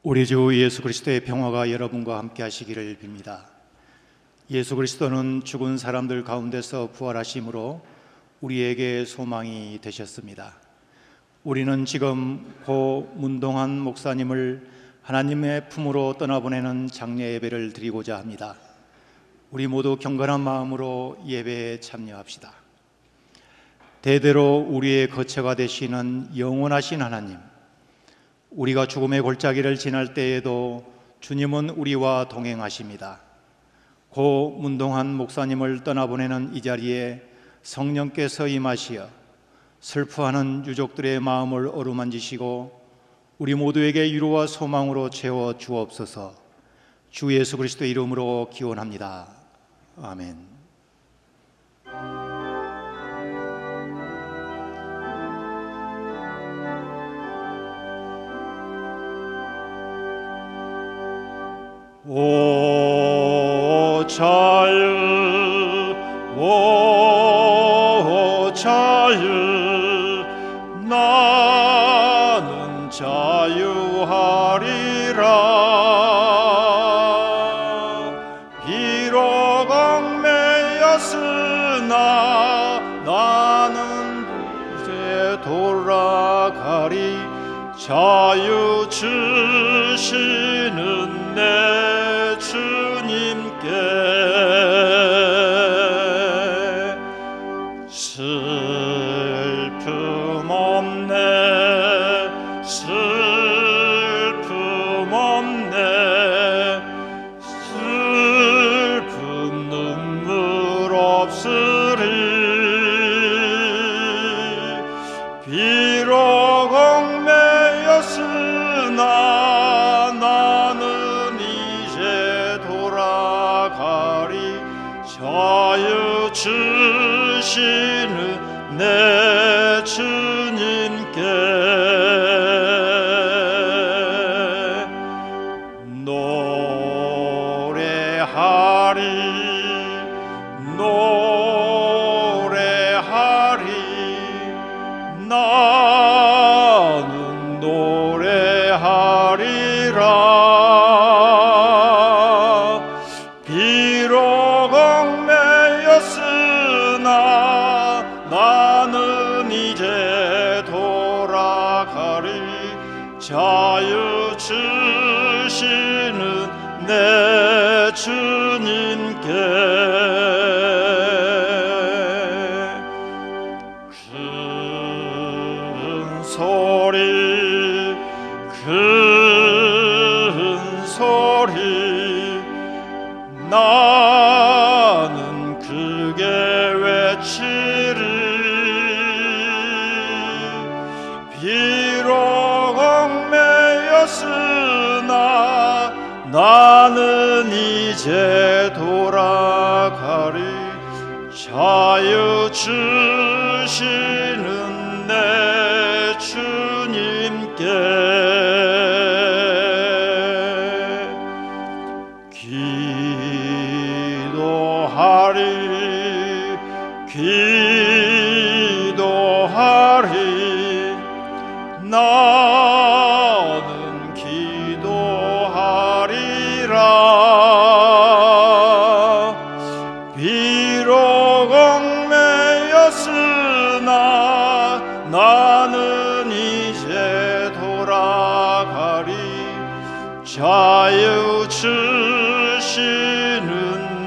우리 주 예수 그리스도의 평화가 여러분과 함께 하시기를 빕니다. 예수 그리스도는 죽은 사람들 가운데서 부활하심으로 우리에게 소망이 되셨습니다. 우리는 지금 고 문동환 목사님을 하나님의 품으로 떠나보내는 장례 예배를 드리고자 합니다. 우리 모두 경건한 마음으로 예배에 참여합시다. 대대로 우리의 거처가 되시는 영원하신 하나님, 우리가 죽음의 골짜기를 지날 때에도 주님은 우리와 동행하십니다. 고 문동환 목사님을 떠나보내는 이 자리에 성령께서 임하시어 슬퍼하는 유족들의 마음을 어루만지시고 우리 모두에게 위로와 소망으로 채워 주옵소서. 주 예수 그리스도의 이름으로 기원합니다. 아멘. 오 자유, 오 자유, 나는 자유하리라. 비록 얽매였으나 나는 이제 돌아가리. 자유 주시는 내 주님께 슬픔 없네, 슬픔 없네, 슬픔 눈물 없으리. 비록 얽매였으나 나는 이제 돌아가리. 자유 주시는 내 주님께 노래하리, 노래하리. 나는 노래하리라. 비록 얽매였으나 나는 이제 돌아가리. 자유 주시는 내 주님께 큰 소리, 큰 소리, 나는 크게 외치리. 비록 얽매였으나 나는 이제 돌아가리. 자유 주시는 내 주님께 기도하리, 기도하리. 나는 기도하리라. 비록 얽매였으나 나는 이제 돌아가리. 자유 주시는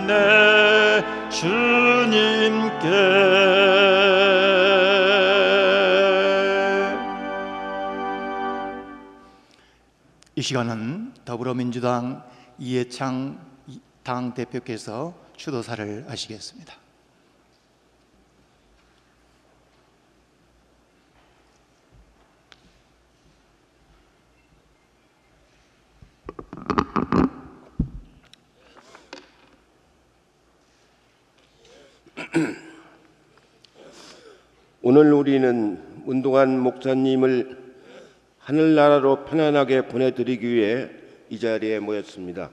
내 주님께 이 시간은 더불어민주당 이해창 당대표께서 추도사를 하시겠습니다. 오늘 우리는 문동환 목사님을 하늘나라로 편안하게 보내드리기 위해 이 자리에 모였습니다.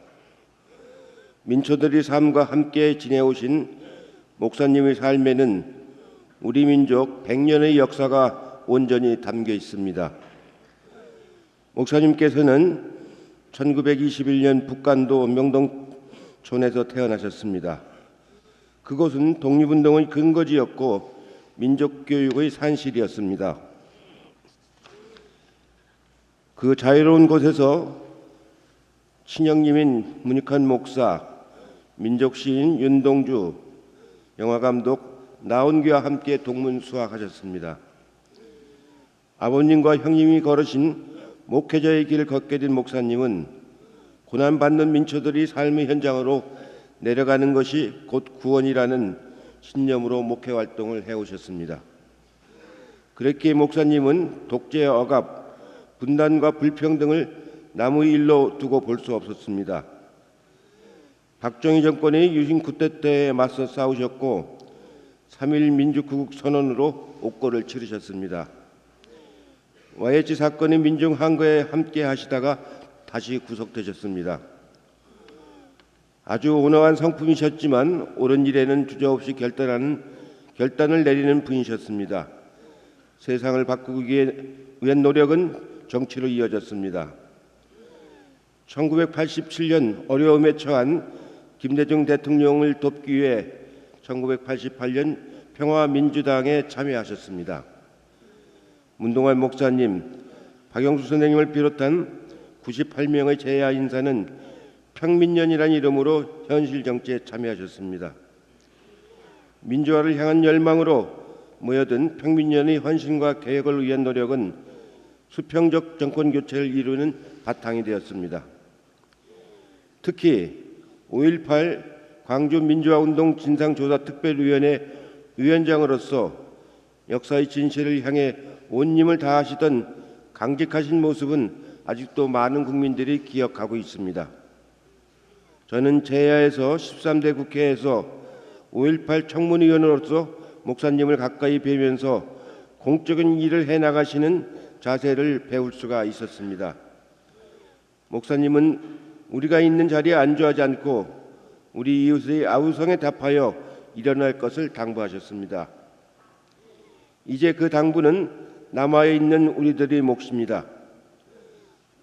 민초들의 삶과 함께 지내오신 목사님의 삶에는 우리 민족 100년의 역사가 온전히 담겨 있습니다. 목사님께서는 1921년 북간도 명동촌에서 태어나셨습니다. 그곳은 독립운동의 근거지였고 민족교육의 산실이었습니다. 그 자유로운 곳에서 친형님인 문익환 목사, 민족시인 윤동주, 영화감독 나온기와 함께 동문수학하셨습니다. 아버님과 형님이 걸으신 목회자의 길을 걷게 된 목사님은 고난받는 민초들이 삶의 현장으로 내려가는 것이 곧 구원이라는 신념으로 목회 활동을 해오셨습니다. 그렇기에 목사님은 독재, 억압, 분단과 불평등을 남의 일로 두고 볼 수 없었습니다. 박정희 정권의 유신 쿠데타 때에 맞서 싸우셨고 3.1 민주구국 선언으로 옥고를 치르셨습니다. YH 사건의 민중항거에 함께 하시다가 다시 구속되셨습니다. 아주 온화한 성품이셨지만 옳은 일에는 주저없이 결단을 내리는 분이셨습니다. 세상을 바꾸기 위한 노력은 정치로 이어졌습니다. 1987년 어려움에 처한 김대중 대통령을 돕기 위해 1988년 평화민주당에 참여하셨습니다. 문동환 목사님, 박영수 선생님을 비롯한 98명의 재야 인사는 평민연이라는 이름으로 현실 정치에 참여하셨습니다. 민주화를 향한 열망으로 모여든 평민연의 헌신과 개혁을 위한 노력은 수평적 정권 교체를 이루는 바탕이 되었습니다. 특히 5.18 광주 민주화운동 진상조사특별위원회 위원장으로서 역사의 진실을 향해 온 힘을 다하시던 강직하신 모습은 아직도 많은 국민들이 기억하고 있습니다. 저는 제야에서 13대 국회에서 5.18 청문위원으로서 목사님을 가까이 뵈면서 공적인 일을 해나가시는 자세를 배울 수가 있었습니다. 목사님은 우리가 있는 자리에 안주하지 않고 우리 이웃의 아우성에 답하여 일어날 것을 당부하셨습니다. 이제 그 당부는 남아있는 우리들의 몫입니다.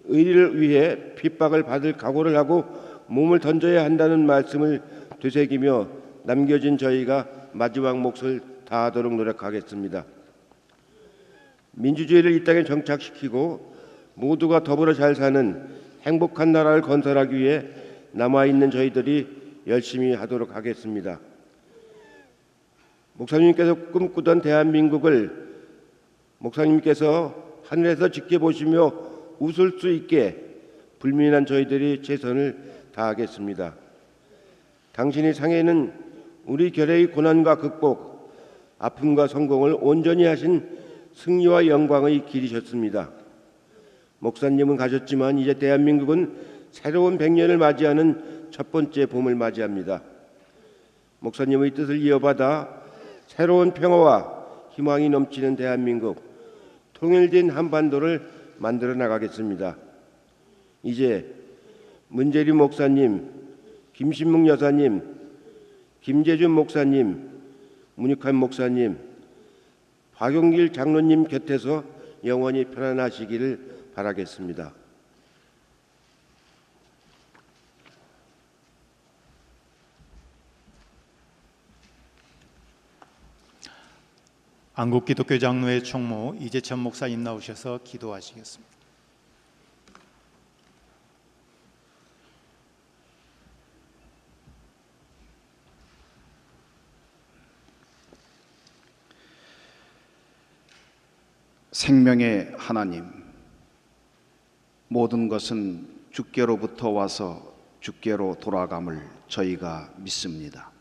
의리를 위해 핍박을 받을 각오를 하고 몸을 던져야 한다는 말씀을 되새기며 남겨진 저희가 마지막 몫을 다하도록 노력하겠습니다. 민주주의를 이 땅에 정착시키고 모두가 더불어 잘 사는 행복한 나라를 건설하기 위해 남아있는 저희들이 열심히 하도록 하겠습니다. 목사님께서 꿈꾸던 대한민국을 목사님께서 하늘에서 지켜보시며 웃을 수 있게 불민한 저희들이 최선을 다하겠습니다. 당신의 상해는 우리 결의의 고난과 극복, 아픔과 성공을 온전히 하신 승리와 영광의 길이셨습니다. 목사님은 가셨지만 이제 대한민국은 새로운 100년을 맞이하는 첫 번째 봄을 맞이합니다. 목사님의 뜻을 이어받아 새로운 평화와 희망이 넘치는 대한민국, 통일된 한반도를 만들어 나가겠습니다. 이제 문재림 목사님, 김신묵 여사님, 김재준 목사님, 문익환 목사님, 박용길 장로님 곁에서 영원히 편안하시기를 바라겠습니다. 안국기독교 장로회 총무 이재천 목사님 나오셔서 기도하시겠습니다. 생명의 하나님, 모든 것은 주께로부터 와서 주께로 돌아감을 저희가 믿습니다.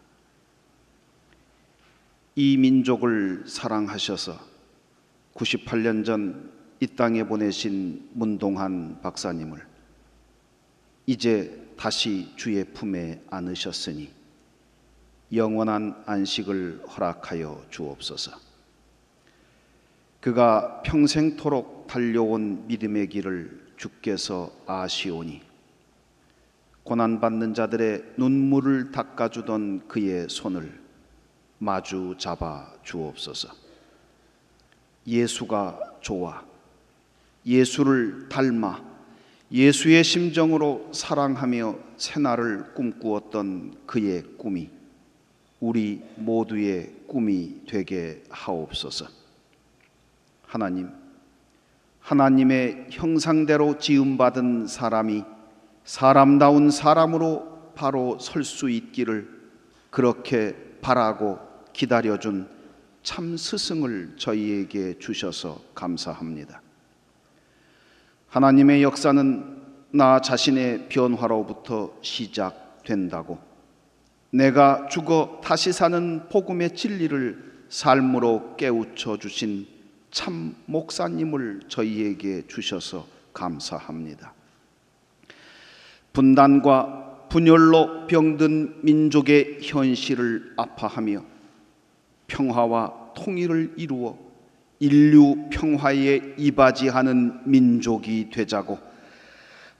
이 민족을 사랑하셔서 98년 전 이 땅에 보내신 문동환 박사님을 이제 다시 주의 품에 안으셨으니 영원한 안식을 허락하여 주옵소서. 그가 평생토록 달려온 믿음의 길을 주께서 아시오니 고난받는 자들의 눈물을 닦아주던 그의 손을 마주 잡아 주옵소서. 예수가 좋아 예수를 닮아 예수의 심정으로 사랑하며 새날을 꿈꾸었던 그의 꿈이 우리 모두의 꿈이 되게 하옵소서. 하나님, 하나님의 형상대로 지음받은 사람이 사람다운 사람으로 바로 설 수 있기를 그렇게 바라고 기다려준 참 스승을 저희에게 주셔서 감사합니다. 하나님의 역사는 나 자신의 변화로부터 시작된다고, 내가 죽어 다시 사는 복음의 진리를 삶으로 깨우쳐 주신 참 목사님을 저희에게 주셔서 감사합니다. 분단과 분열로 병든 민족의 현실을 아파하며 평화와 통일을 이루어 인류 평화에 이바지하는 민족이 되자고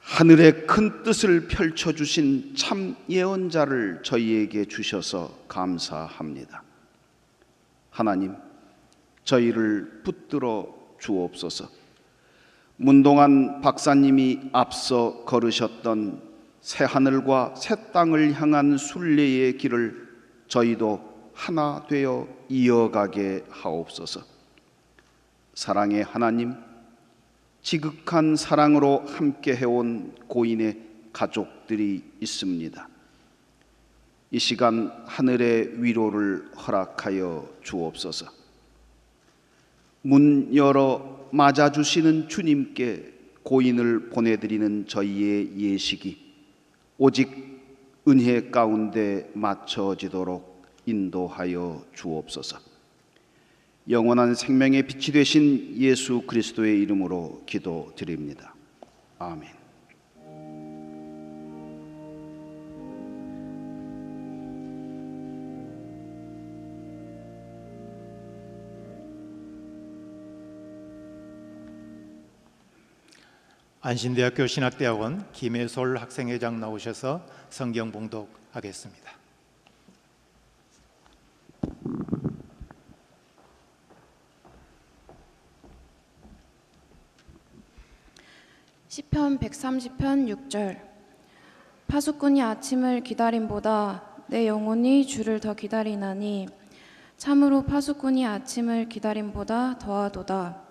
하늘의 큰 뜻을 펼쳐주신 참 예언자를 저희에게 주셔서 감사합니다. 하나님, 저희를 붙들어 주옵소서. 문동환 박사님이 앞서 걸으셨던 새하늘과 새 땅을 향한 순례의 길을 저희도 하나 되어 이어가게 하옵소서. 사랑의 하나님, 지극한 사랑으로 함께 해온 고인의 가족들이 있습니다. 이 시간 하늘의 위로를 허락하여 주옵소서. 문 열어 맞아주시는 주님께 고인을 보내드리는 저희의 예식이 오직 은혜 가운데 맞춰지도록 인도하여 주옵소서. 영원한 생명의 빛이 되신 예수 그리스도의 이름으로 기도드립니다. 아멘. 안신대학교 신학대학원 김혜솔 학생회장 나오셔서 성경 봉독하겠습니다. 시편 130편 6절. 파수꾼이 아침을 기다림보다 내 영혼이 주를 더 기다리나니 참으로 파수꾼이 아침을 기다림보다 더하도다.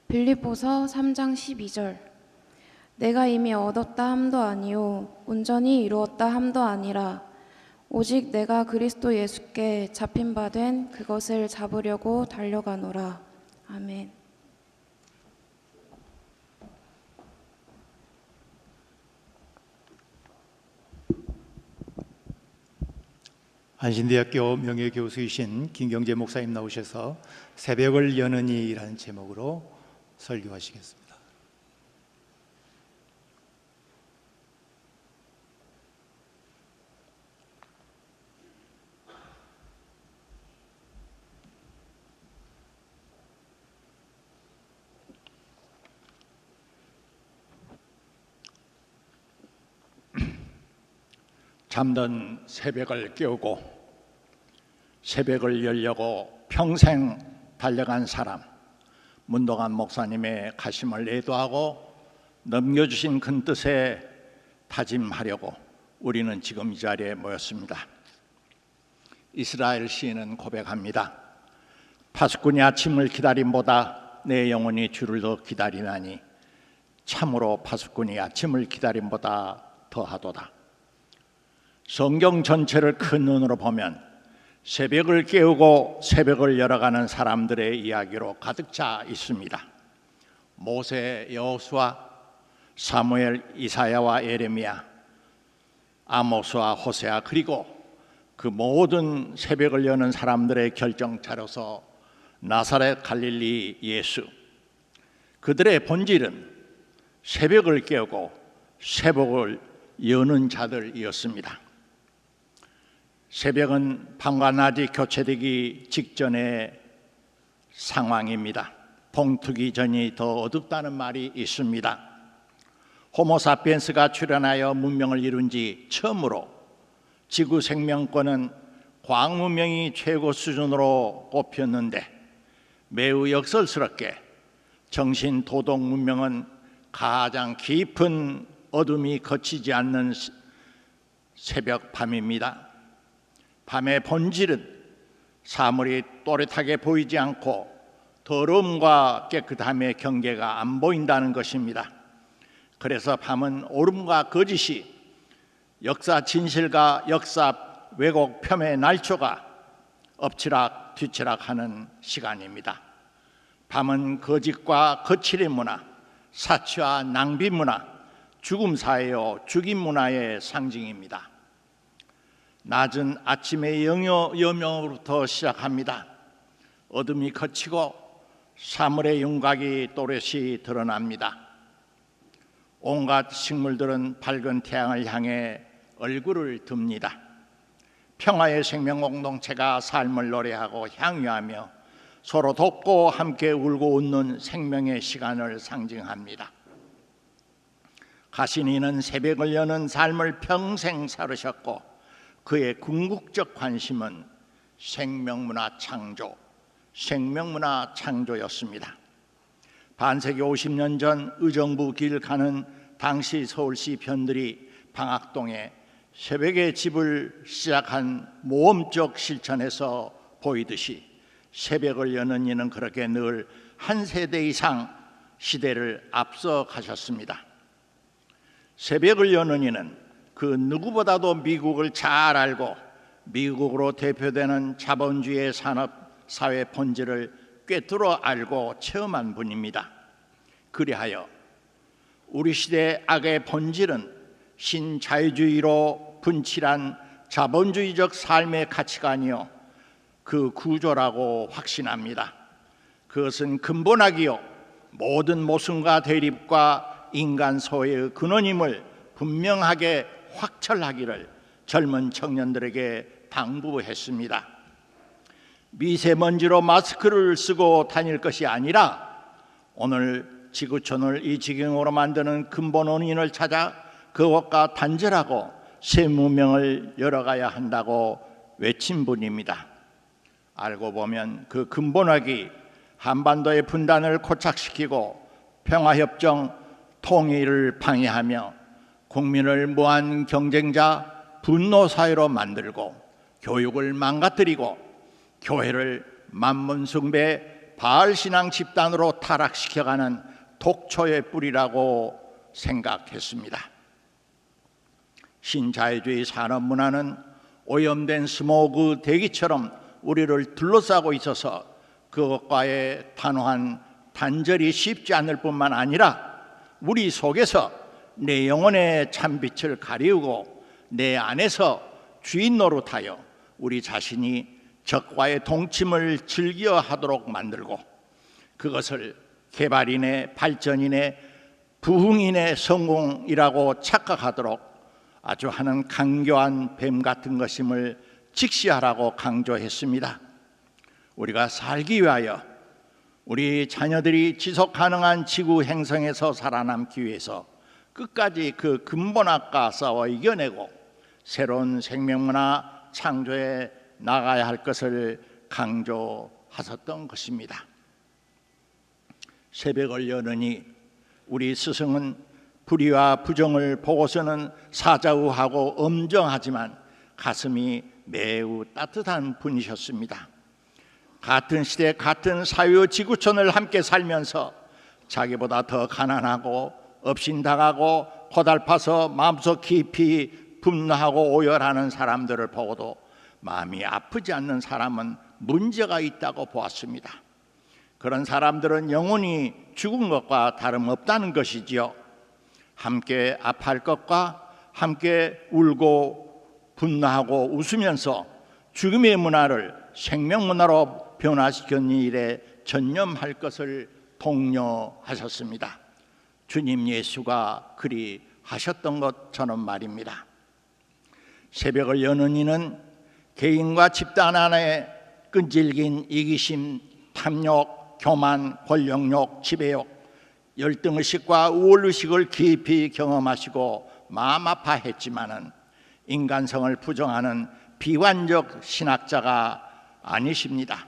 빌립보서 3장 12절. 내가 이미 얻었다 함도 아니요 온전히 이루었다 함도 아니라 오직 내가 그리스도 예수께 잡힌 바 된 그것을 잡으려고 달려가노라. 아멘. 안신대학교 명예교수이신 김경재 목사님 나오셔서 새벽을 여느니라는 제목으로 설교하시겠습니다. 잠든 새벽을 깨우고 새벽을 열려고 평생 달려간 사람, 문동환 목사님의 가심을 애도하고 넘겨주신 큰 뜻에 다짐하려고 우리는 지금 이 자리에 모였습니다. 이스라엘 시인은 고백합니다. 파수꾼이 아침을 기다림보다 내 영혼이 주를 더 기다리나니 참으로 파수꾼이 아침을 기다림보다 더하도다. 성경 전체를 큰 눈으로 보면 새벽을 깨우고 새벽을 열어가는 사람들의 이야기로 가득 차 있습니다. 모세, 여호수아, 사무엘, 이사야와 예레미야, 아모스와 호세아, 그리고 그 모든 새벽을 여는 사람들의 결정차로서 나사렛 갈릴리 예수, 그들의 본질은 새벽을 깨우고 새벽을 여는 자들이었습니다. 새벽은 밤과 낮이 교체되기 직전의 상황입니다. 동트기 전이 더 어둡다는 말이 있습니다. 호모사피엔스가 출현하여 문명을 이룬 지 처음으로 지구 생명권은 과학 문명이 최고 수준으로 꼽혔는데 매우 역설스럽게 정신 도덕 문명은 가장 깊은 어둠이 거치지 않는 새벽 밤입니다. 밤의 본질은 사물이 또렷하게 보이지 않고 더러움과 깨끗함의 경계가 안 보인다는 것입니다. 그래서 밤은 옳음과 거짓이 역사 진실과 역사 왜곡 폄훼 날조가 엎치락 뒤치락하는 시간입니다. 밤은 거짓과 거칠의 문화, 사치와 낭비 문화, 죽음 사회요 죽임 문화의 상징입니다. 낮은 아침의 여명으로부터 시작합니다. 어둠이 거치고 사물의 윤곽이 또렷이 드러납니다. 온갖 식물들은 밝은 태양을 향해 얼굴을 듭니다. 평화의 생명 공동체가 삶을 노래하고 향유하며 서로 돕고 함께 울고 웃는 생명의 시간을 상징합니다. 가신이는 새벽을 여는 삶을 평생 살으셨고 그의 궁극적 관심은 생명문화 창조였습니다. 반세기 50년 전 의정부 길 가는 당시 서울시 편들이 방학동에 새벽에 집을 시작한 모험적 실천에서 보이듯이 새벽을 여는 이는 그렇게 늘 한 세대 이상 시대를 앞서 가셨습니다. 새벽을 여는 이는 그 누구보다도 미국을 잘 알고 미국으로 대표되는 자본주의 산업 사회 본질을 꿰뚫어 알고 체험한 분입니다. 그리하여 우리 시대의 악의 본질은 신자유주의로 분칠한 자본주의적 삶의 가치관이요 그 구조라고 확신합니다. 그것은 근본악이요 모든 모순과 대립과 인간 소외의 근원임을 분명하게 확철하기를 젊은 청년들에게 당부했습니다. 미세먼지로 마스크를 쓰고 다닐 것이 아니라 오늘 지구촌을 이 지경으로 만드는 근본 원인을 찾아 그것과 단절하고 새 문명을 열어가야 한다고 외친 분입니다. 알고 보면 그 근본학이 한반도의 분단을 고착시키고 평화협정 통일을 방해하며 국민을 무한 경쟁자 분노사회로 만들고 교육을 망가뜨리고 교회를 만문숭배 바알신앙 집단으로 타락시켜가는 독초의 뿌리라고 생각했습니다. 신자유주의 산업문화는 오염된 스모그 대기처럼 우리를 둘러싸고 있어서 그것과의 단호한 단절이 쉽지 않을 뿐만 아니라 우리 속에서 내 영혼의 참빛을 가리우고 내 안에서 주인 노릇하여 우리 자신이 적과의 동침을 즐겨 하도록 만들고 그것을 개발인의 발전인의 부흥인의 성공이라고 착각하도록 아주 하는 강교한 뱀 같은 것임을 직시하라고 강조했습니다. 우리가 살기 위하여 우리 자녀들이 지속 가능한 지구 행성에서 살아남기 위해서 끝까지 그 근본악과 싸워 이겨내고 새로운 생명문화 창조에 나가야 할 것을 강조하셨던 것입니다. 새벽을 여느니 우리 스승은 불의와 부정을 보고서는 사자우하고 엄정하지만 가슴이 매우 따뜻한 분이셨습니다. 같은 시대 같은 사회 지구촌을 함께 살면서 자기보다 더 가난하고 업신당하고 고달파서 마음속 깊이 분노하고 오열하는 사람들을 보고도 마음이 아프지 않는 사람은 문제가 있다고 보았습니다. 그런 사람들은 영원히 죽은 것과 다름없다는 것이지요. 함께 아파할 것과 함께 울고 분노하고 웃으면서 죽음의 문화를 생명 문화로 변화시키는 일에 전념할 것을 독려하셨습니다. 주님 예수가 그리 하셨던 것처럼 말입니다. 새벽을 여는 이는 개인과 집단 안에 끈질긴 이기심, 탐욕, 교만, 권력욕, 지배욕, 열등의식과 우월의식을 깊이 경험하시고 마음 아파했지만은 인간성을 부정하는 비관적 신학자가 아니십니다.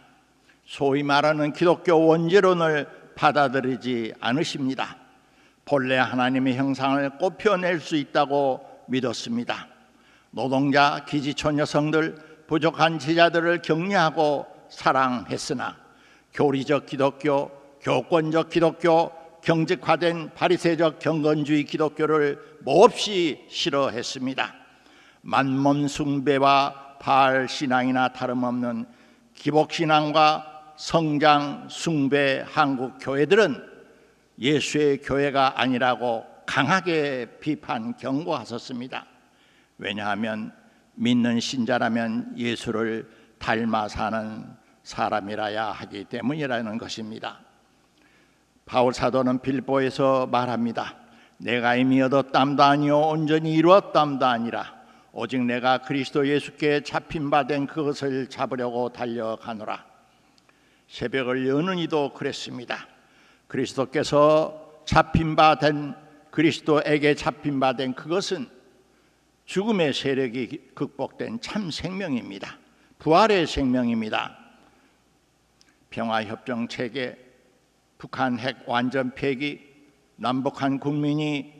소위 말하는 기독교 원죄론을 받아들이지 않으십니다. 본래 하나님의 형상을 꼽혀낼 수 있다고 믿었습니다. 노동자, 기지촌 여성들, 부족한 제자들을 격려하고 사랑했으나 교리적 기독교, 교권적 기독교, 경직화된 바리새적 경건주의 기독교를 몹시 싫어했습니다. 만몬 숭배와 바알 신앙이나 다름없는 기복신앙과 성장 숭배 한국 교회들은 예수의 교회가 아니라고 강하게 비판 경고하셨습니다. 왜냐하면 믿는 신자라면 예수를 닮아 사는 사람이라야 하기 때문이라는 것입니다. 바울 사도는 빌보에서 말합니다. 내가 이미 얻었담도 아니요 온전히 이루었담도 아니라 오직 내가 그리스도 예수께 잡힌 바 된 그것을 잡으려고 달려가노라. 새벽을 여는 이도 그랬습니다. 그리스도께서 잡힌 바 된 그리스도에게 잡힌 바 된 그것은 죽음의 세력이 극복된 참 생명입니다. 부활의 생명입니다. 평화협정 체계, 북한 핵 완전 폐기, 남북한 국민이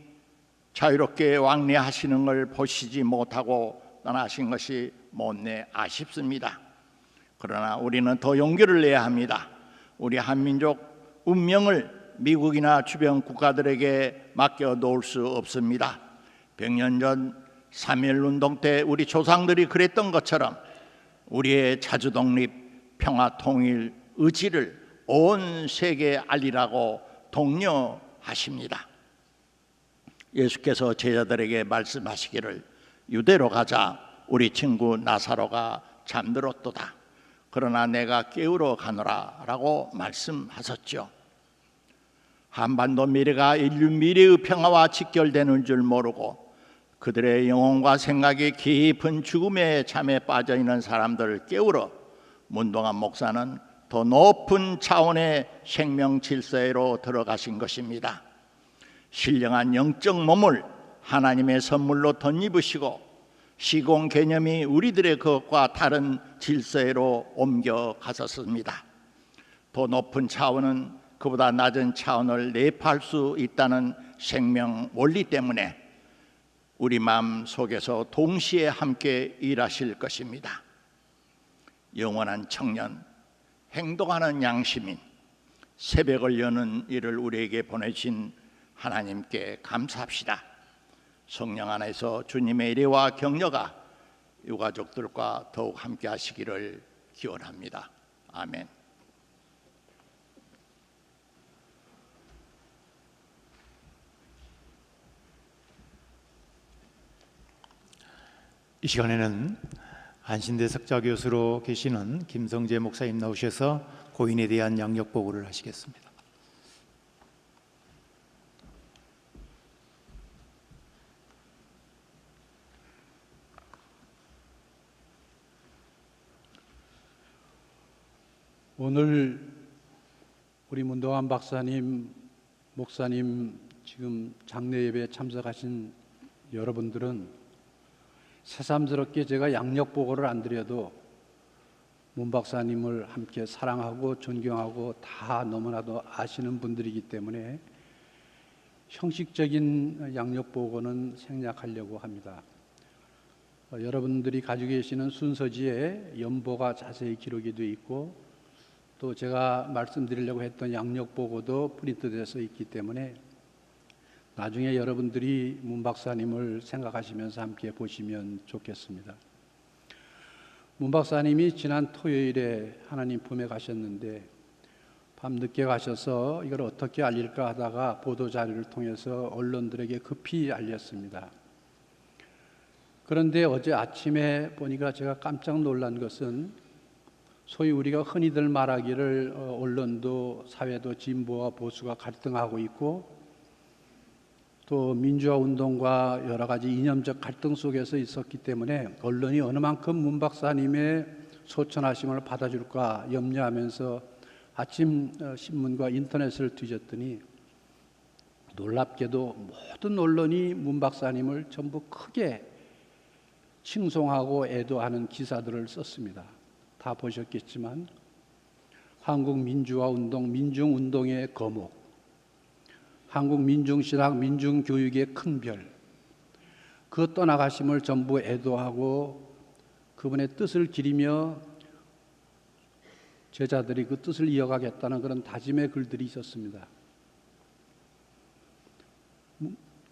자유롭게 왕래하시는 걸 보시지 못하고 떠나신 것이 못내 아쉽습니다. 그러나 우리는 더 용기를 내야 합니다. 우리 한민족 운명을 미국이나 주변 국가들에게 맡겨 놓을 수 없습니다. 100년 전 3.1운동 때 우리 조상들이 그랬던 것처럼 우리의 자주독립, 평화통일 의지를 온 세계에 알리라고 독려하십니다. 예수께서 제자들에게 말씀하시기를 유대로 가자. 우리 친구 나사로가 잠들었도다. 그러나 내가 깨우러 가노라 라고 말씀하셨죠. 한반도 미래가 인류 미래의 평화와 직결되는 줄 모르고 그들의 영혼과 생각이 깊은 죽음의 잠에 빠져있는 사람들을 깨우러 문동환 목사는 더 높은 차원의 생명 질서로 들어가신 것입니다. 신령한 영적 몸을 하나님의 선물로 덧입으시고 시공 개념이 우리들의 그것과 다른 질서로 옮겨가셨습니다. 더 높은 차원은 그보다 낮은 차원을 내포할 수 있다는 생명 원리 때문에 우리 마음 속에서 동시에 함께 일하실 것입니다. 영원한 청년, 행동하는 양시민, 새벽을 여는 일을 우리에게 보내신 하나님께 감사합시다. 성령 안에서 주님의 일회와 격려가 유가족들과 더욱 함께 하시기를 기원합니다. 아멘. 이 시간에는 안신대 석좌교수로 계시는 김성재 목사님 나오셔서 고인에 대한 양력 보고를 하시겠습니다. 오늘 우리 문동환 박사님, 목사님 지금 장례 예배에 참석하신 여러분들은 새삼스럽게 제가 양력 보고를 안 드려도 문 박사님을 함께 사랑하고 존경하고 다 너무나도 아시는 분들이기 때문에 형식적인 양력 보고는 생략하려고 합니다. 여러분들이 가지고 계시는 순서지에 연보가 자세히 기록이 되어 있고 또 제가 말씀드리려고 했던 양력 보고도 프린트돼서 있기 때문에 나중에 여러분들이 문 박사님을 생각하시면서 함께 보시면 좋겠습니다. 문 박사님이 지난 토요일에 하나님 품에 가셨는데 밤 늦게 가셔서 이걸 어떻게 알릴까 하다가 보도자료를 통해서 언론들에게 급히 알렸습니다. 그런데 어제 아침에 보니까 제가 깜짝 놀란 것은 소위 우리가 흔히들 말하기를 언론도 사회도 진보와 보수가 갈등하고 있고 또 민주화 운동과 여러 가지 이념적 갈등 속에서 있었기 때문에 언론이 어느 만큼 문 박사님의 소천하심을 받아줄까 염려하면서 아침 신문과 인터넷을 뒤졌더니 놀랍게도 모든 언론이 문 박사님을 전부 크게 칭송하고 애도하는 기사들을 썼습니다. 다 보셨겠지만 한국 민주화 운동, 민중운동의 거목, 한국 민중신학, 민중교육의 큰 별, 그 떠나가심을 전부 애도하고 그분의 뜻을 기리며 제자들이 그 뜻을 이어가겠다는 그런 다짐의 글들이 있었습니다.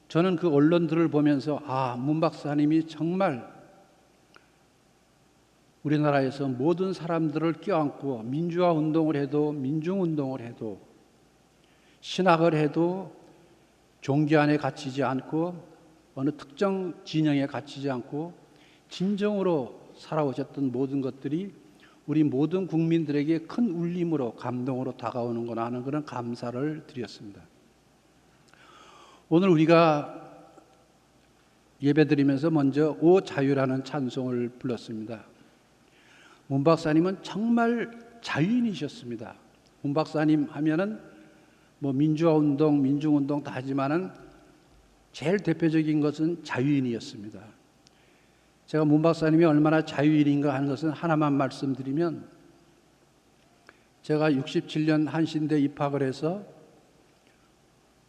저는 그 언론들을 보면서 문 박사님이 정말 우리나라에서 모든 사람들을 껴안고 민주화 운동을 해도 민중 운동을 해도 신학을 해도 종교 안에 갇히지 않고 어느 특정 진영에 갇히지 않고 진정으로 살아오셨던 모든 것들이 우리 모든 국민들에게 큰 울림으로 감동으로 다가오는구나 하는 그런 감사를 드렸습니다. 오늘 우리가 예배드리면서 먼저 오 자유라는 찬송을 불렀습니다. 문 박사님은 정말 자유인이셨습니다. 문 박사님 하면은 민주화 운동, 민중 운동 다 하지만은 제일 대표적인 것은 자유인이었습니다. 제가 문 박사님이 얼마나 자유인인가 하는 것은 하나만 말씀드리면, 제가 67년 한신대 입학을 해서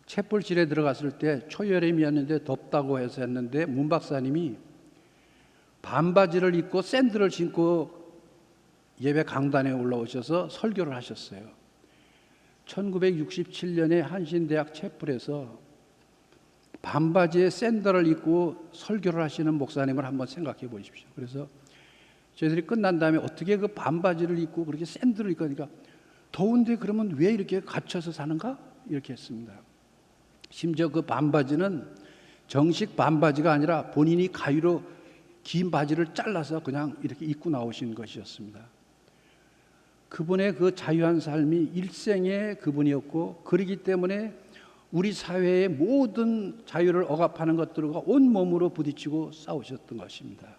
촛불실에 들어갔을 때 초여름이었는데 덥다고 해서 했는데 문 박사님이 반바지를 입고 샌들을 신고 예배 강단에 올라오셔서 설교를 하셨어요. 1967년에 한신대학 촛불에서 반바지에 샌들을 입고 설교를 하시는 목사님을 한번 생각해 보십시오. 그래서 저희들이 끝난 다음에 어떻게 그 반바지를 입고 그렇게 샌들을 입고 하니까 더운데 그러면 왜 이렇게 갇혀서 사는가? 이렇게 했습니다. 심지어 그 반바지는 정식 반바지가 아니라 본인이 가위로 긴 바지를 잘라서 그냥 이렇게 입고 나오신 것이었습니다. 그분의 그 자유한 삶이 일생의 그분이었고, 그러기 때문에 우리 사회의 모든 자유를 억압하는 것들과 온몸으로 부딪히고 싸우셨던 것입니다.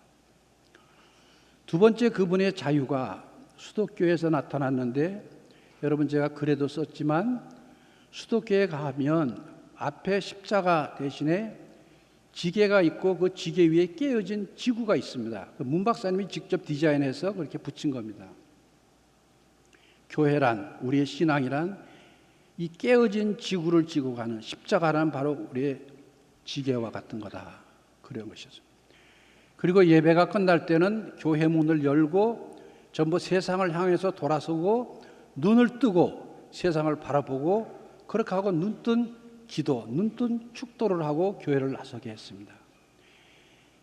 두 번째, 그분의 자유가 수도교에서 나타났는데, 여러분 제가 글에도 썼지만 수도교에 가면 앞에 십자가 대신에 지게가 있고 그 지게 위에 깨어진 지구가 있습니다. 문 박사님이 직접 디자인해서 그렇게 붙인 겁니다. 교회란, 우리의 신앙이란 이 깨어진 지구를 지고 가는 십자가란 바로 우리의 지게와 같은 거다, 그런 것이었습니다. 그리고 예배가 끝날 때는 교회 문을 열고 전부 세상을 향해서 돌아서고 눈을 뜨고 세상을 바라보고 그렇게 하고 눈뜬 기도, 눈뜬 축도를 하고 교회를 나서게 했습니다.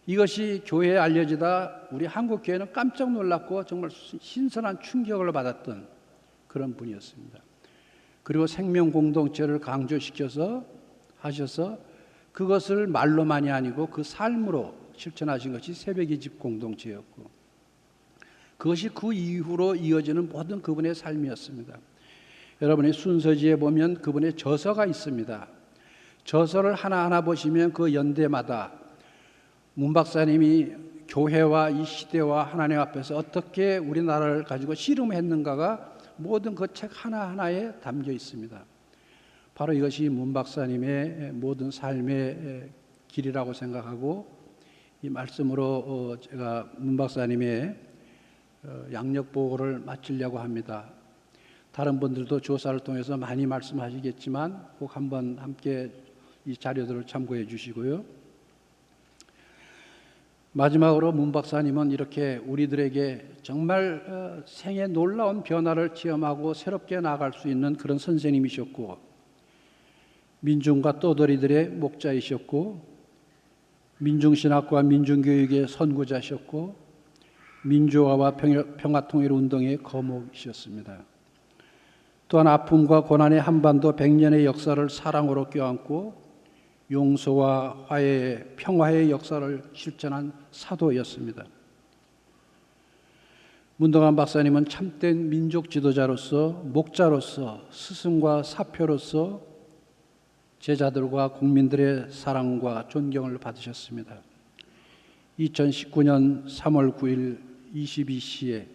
이것이 교회에 알려지다 우리 한국 교회는 깜짝 놀랐고 정말 신선한 충격을 받았던 그런 분이었습니다. 그리고 생명 공동체를 강조시켜서 하셔서 그것을 말로만이 아니고 그 삶으로 실천하신 것이 새벽의 집 공동체였고, 그것이 그 이후로 이어지는 모든 그분의 삶이었습니다. 여러분의 순서지에 보면 그분의 저서가 있습니다. 저서를 하나하나 보시면 그 연대마다 문 박사님이 교회와 이 시대와 하나님 앞에서 어떻게 우리나라를 가지고 씨름했는가가 모든 그 책 하나하나에 담겨 있습니다. 바로 이것이 문 박사님의 모든 삶의 길이라고 생각하고, 이 말씀으로 제가 문 박사님의 양력 보고를 마치려고 합니다. 다른 분들도 조사를 통해서 많이 말씀하시겠지만 꼭 한번 함께 이 자료들을 참고해 주시고요. 마지막으로 문 박사님은 이렇게 우리들에게 정말 생의 놀라운 변화를 체험하고 새롭게 나아갈 수 있는 그런 선생님이셨고, 민중과 떠돌이들의 목자이셨고, 민중신학과 민중교육의 선구자셨고, 민주화와 평화통일운동의 거목이셨습니다. 또한 아픔과 고난의 한반도 100년의 역사를 사랑으로 껴안고 용서와 화해, 평화의 역사를 실천한 사도였습니다. 문동환 박사님은 참된 민족 지도자로서, 목자로서, 스승과 사표로서 제자들과 국민들의 사랑과 존경을 받으셨습니다. 2019년 3월 9일 22시에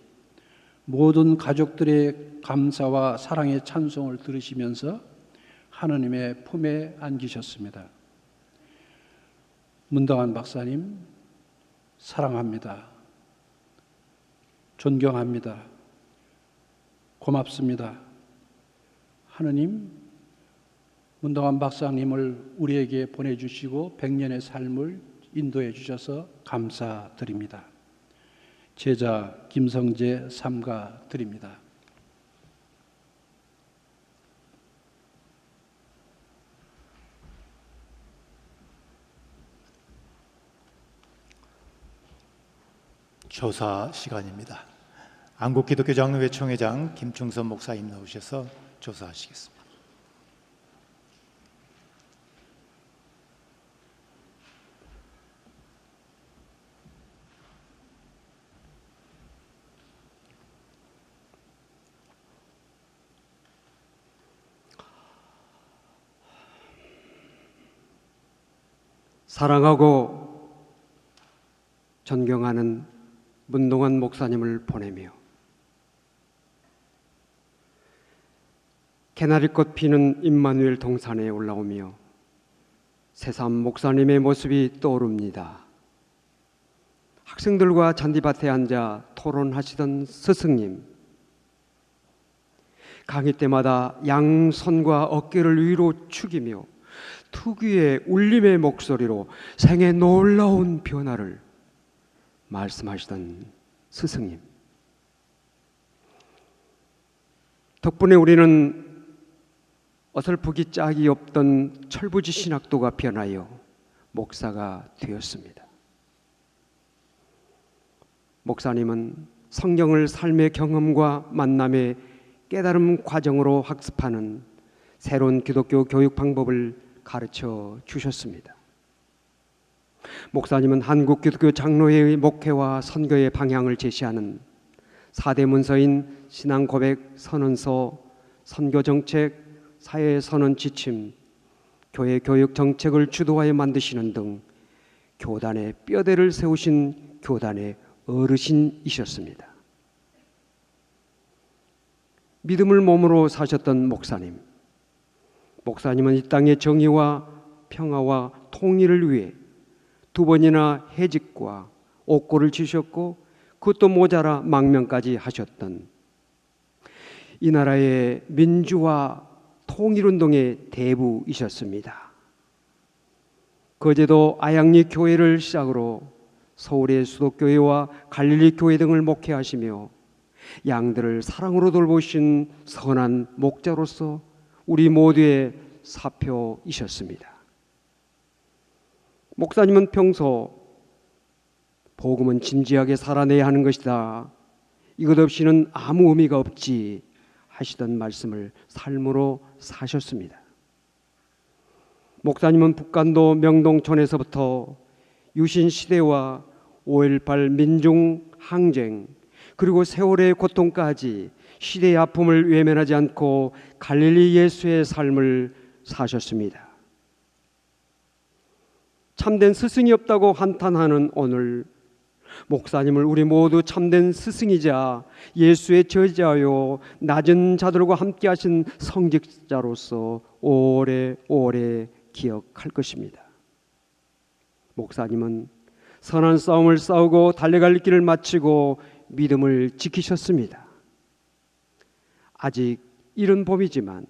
모든 가족들의 감사와 사랑의 찬송을 들으시면서 하느님의 품에 안기셨습니다. 문동환 박사님, 사랑합니다. 존경합니다. 고맙습니다. 하느님, 문동환 박사님을 우리에게 보내주시고 100년의 삶을 인도해 주셔서 감사드립니다. 제자 김성재 삼가 드립니다. 조사 시간입니다. 안국기독교장로회 총회장 김충선 목사님 나오셔서 조사하시겠습니다. 사랑하고 존경하는 문동환 목사님을 보내며 개나리꽃 피는 임마누엘 동산에 올라오며 새삼 목사님의 모습이 떠오릅니다. 학생들과 잔디밭에 앉아 토론하시던 스승님, 강의 때마다 양손과 어깨를 위로 축이며 특유의 울림의 목소리로 생의 놀라운 변화를 말씀하시던 스승님, 덕분에 우리는 어설프기 짝이 없던 철부지 신학도가 변하여 목사가 되었습니다. 목사님은 성경을 삶의 경험과 만남의 깨달음 과정으로 학습하는 새로운 기독교 교육 방법을 가르쳐 주셨습니다. 목사님은 한국기독교 장로회의 목회와 선교의 방향을 제시하는 4대 문서인 신앙고백 선언서, 선교정책, 사회선언 지침, 교회 교육 정책을 주도하여 만드시는 등 교단의 뼈대를 세우신 교단의 어르신이셨습니다. 믿음을 몸으로 사셨던 목사님, 목사님은 이 땅의 정의와 평화와 통일을 위해 2번이나 해직과 옥고를 치셨고 그것도 모자라 망명까지 하셨던 이 나라의 민주화 통일운동의 대부이셨습니다. 거제도 아양리 교회를 시작으로 서울의 수도교회와 갈릴리 교회 등을 목회하시며 양들을 사랑으로 돌보신 선한 목자로서 우리 모두의 사표이셨습니다. 목사님은 평소 복음은 진지하게 살아내야 하는 것이다, 이것 없이는 아무 의미가 없지 하시던 말씀을 삶으로 사셨습니다. 목사님은 북간도 명동촌에서부터 유신시대와 5.18 민중항쟁 그리고 세월의 고통까지 시대의 아픔을 외면하지 않고 갈릴리 예수의 삶을 사셨습니다. 참된 스승이 없다고 한탄하는 오늘, 목사님을 우리 모두 참된 스승이자 예수의 저자요 낮은 자들과 함께 하신 성직자로서 오래오래 기억할 것입니다. 목사님은 선한 싸움을 싸우고 달려갈 길을 마치고 믿음을 지키셨습니다. 아직 이른 봄이지만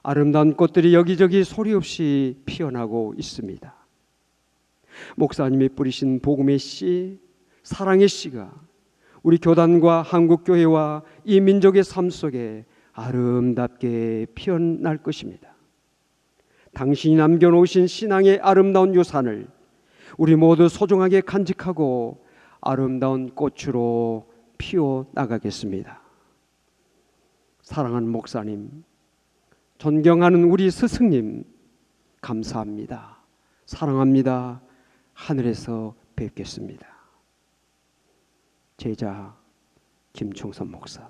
아름다운 꽃들이 여기저기 소리 없이 피어나고 있습니다. 목사님이 뿌리신 복음의 씨, 사랑의 씨가 우리 교단과 한국교회와 이 민족의 삶 속에 아름답게 피어날 것입니다. 당신이 남겨놓으신 신앙의 아름다운 유산을 우리 모두 소중하게 간직하고 아름다운 꽃으로 피워나가겠습니다. 사랑하는 목사님, 존경하는 우리 스승님, 감사합니다. 사랑합니다. 하늘에서 뵙겠습니다. 제자 김충선 목사.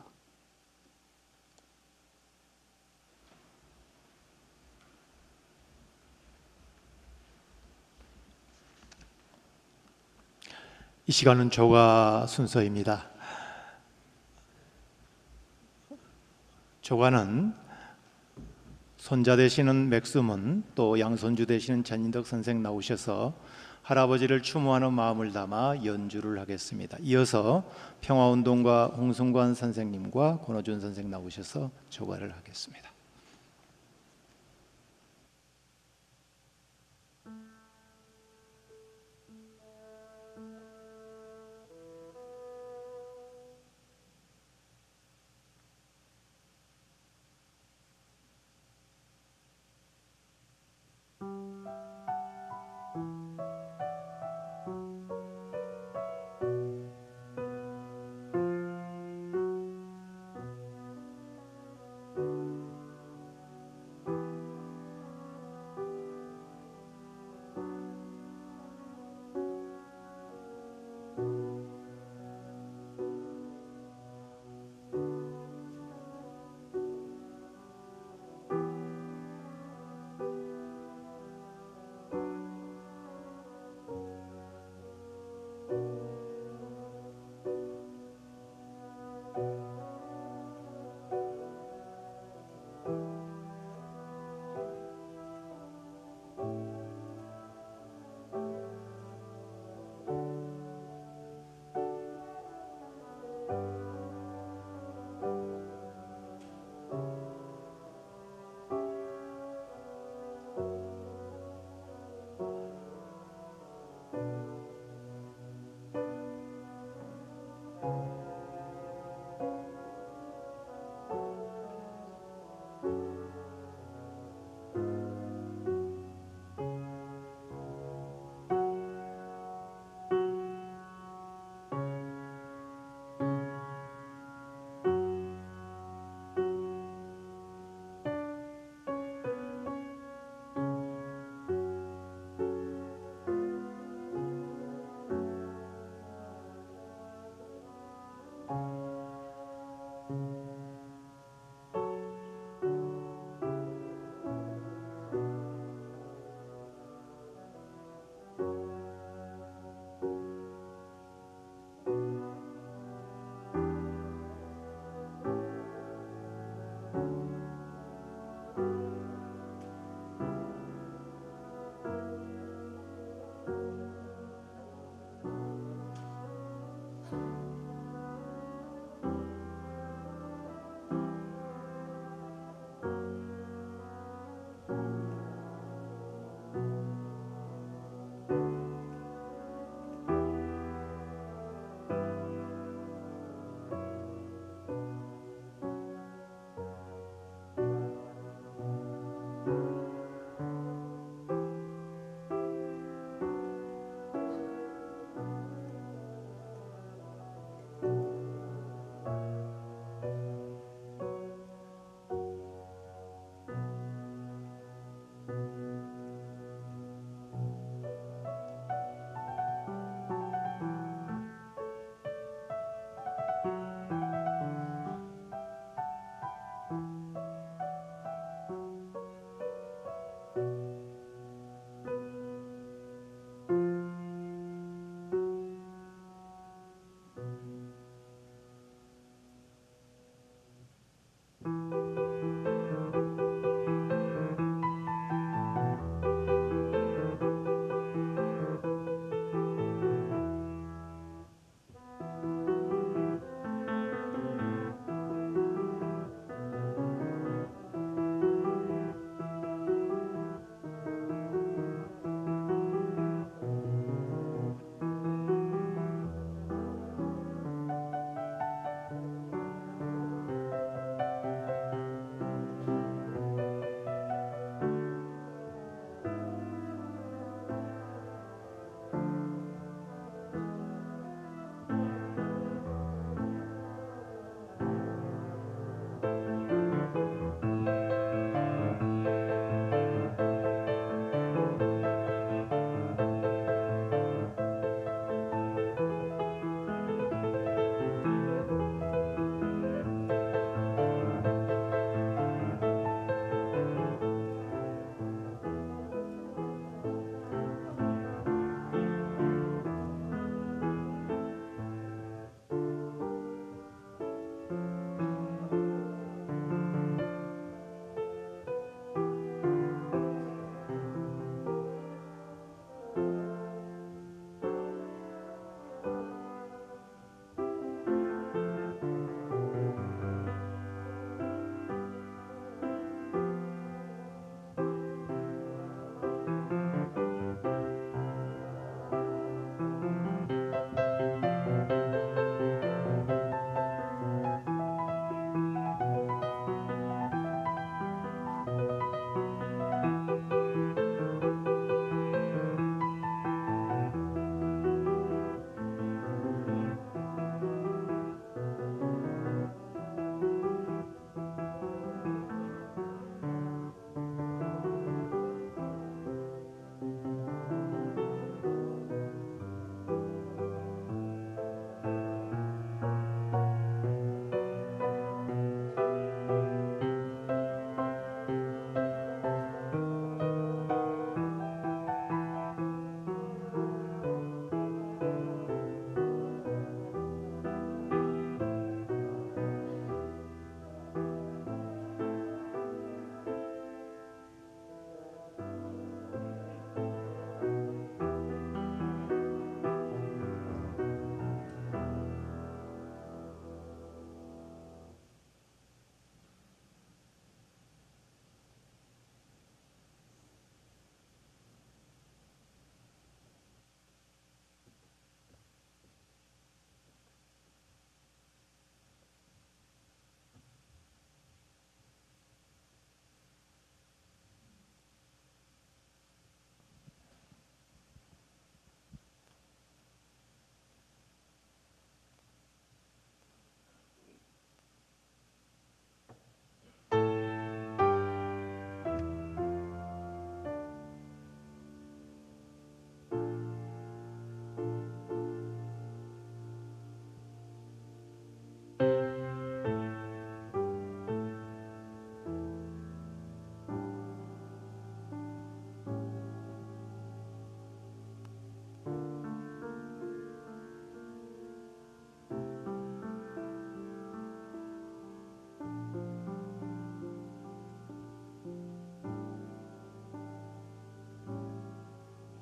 이 시간은 조가 순서입니다. 조가는 손자 되시는 맥스문 또 양손주 되시는 전인덕 선생 나오셔서 할아버지를 추모하는 마음을 담아 연주를 하겠습니다. 이어서 평화운동가 홍승관 선생님과 권호준 선생 나오셔서 조가를 하겠습니다.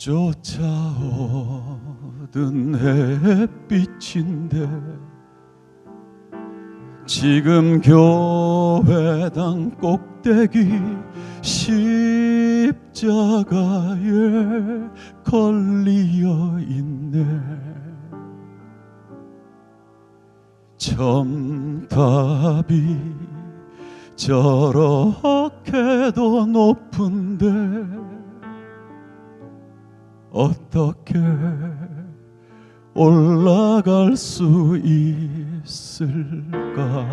쫓아오던 햇빛인데 지금 교회당 꼭대기 십자가에 걸리어 있네. 첨탑이 저렇게도 높은데 어떻게 올라갈 수 있을까?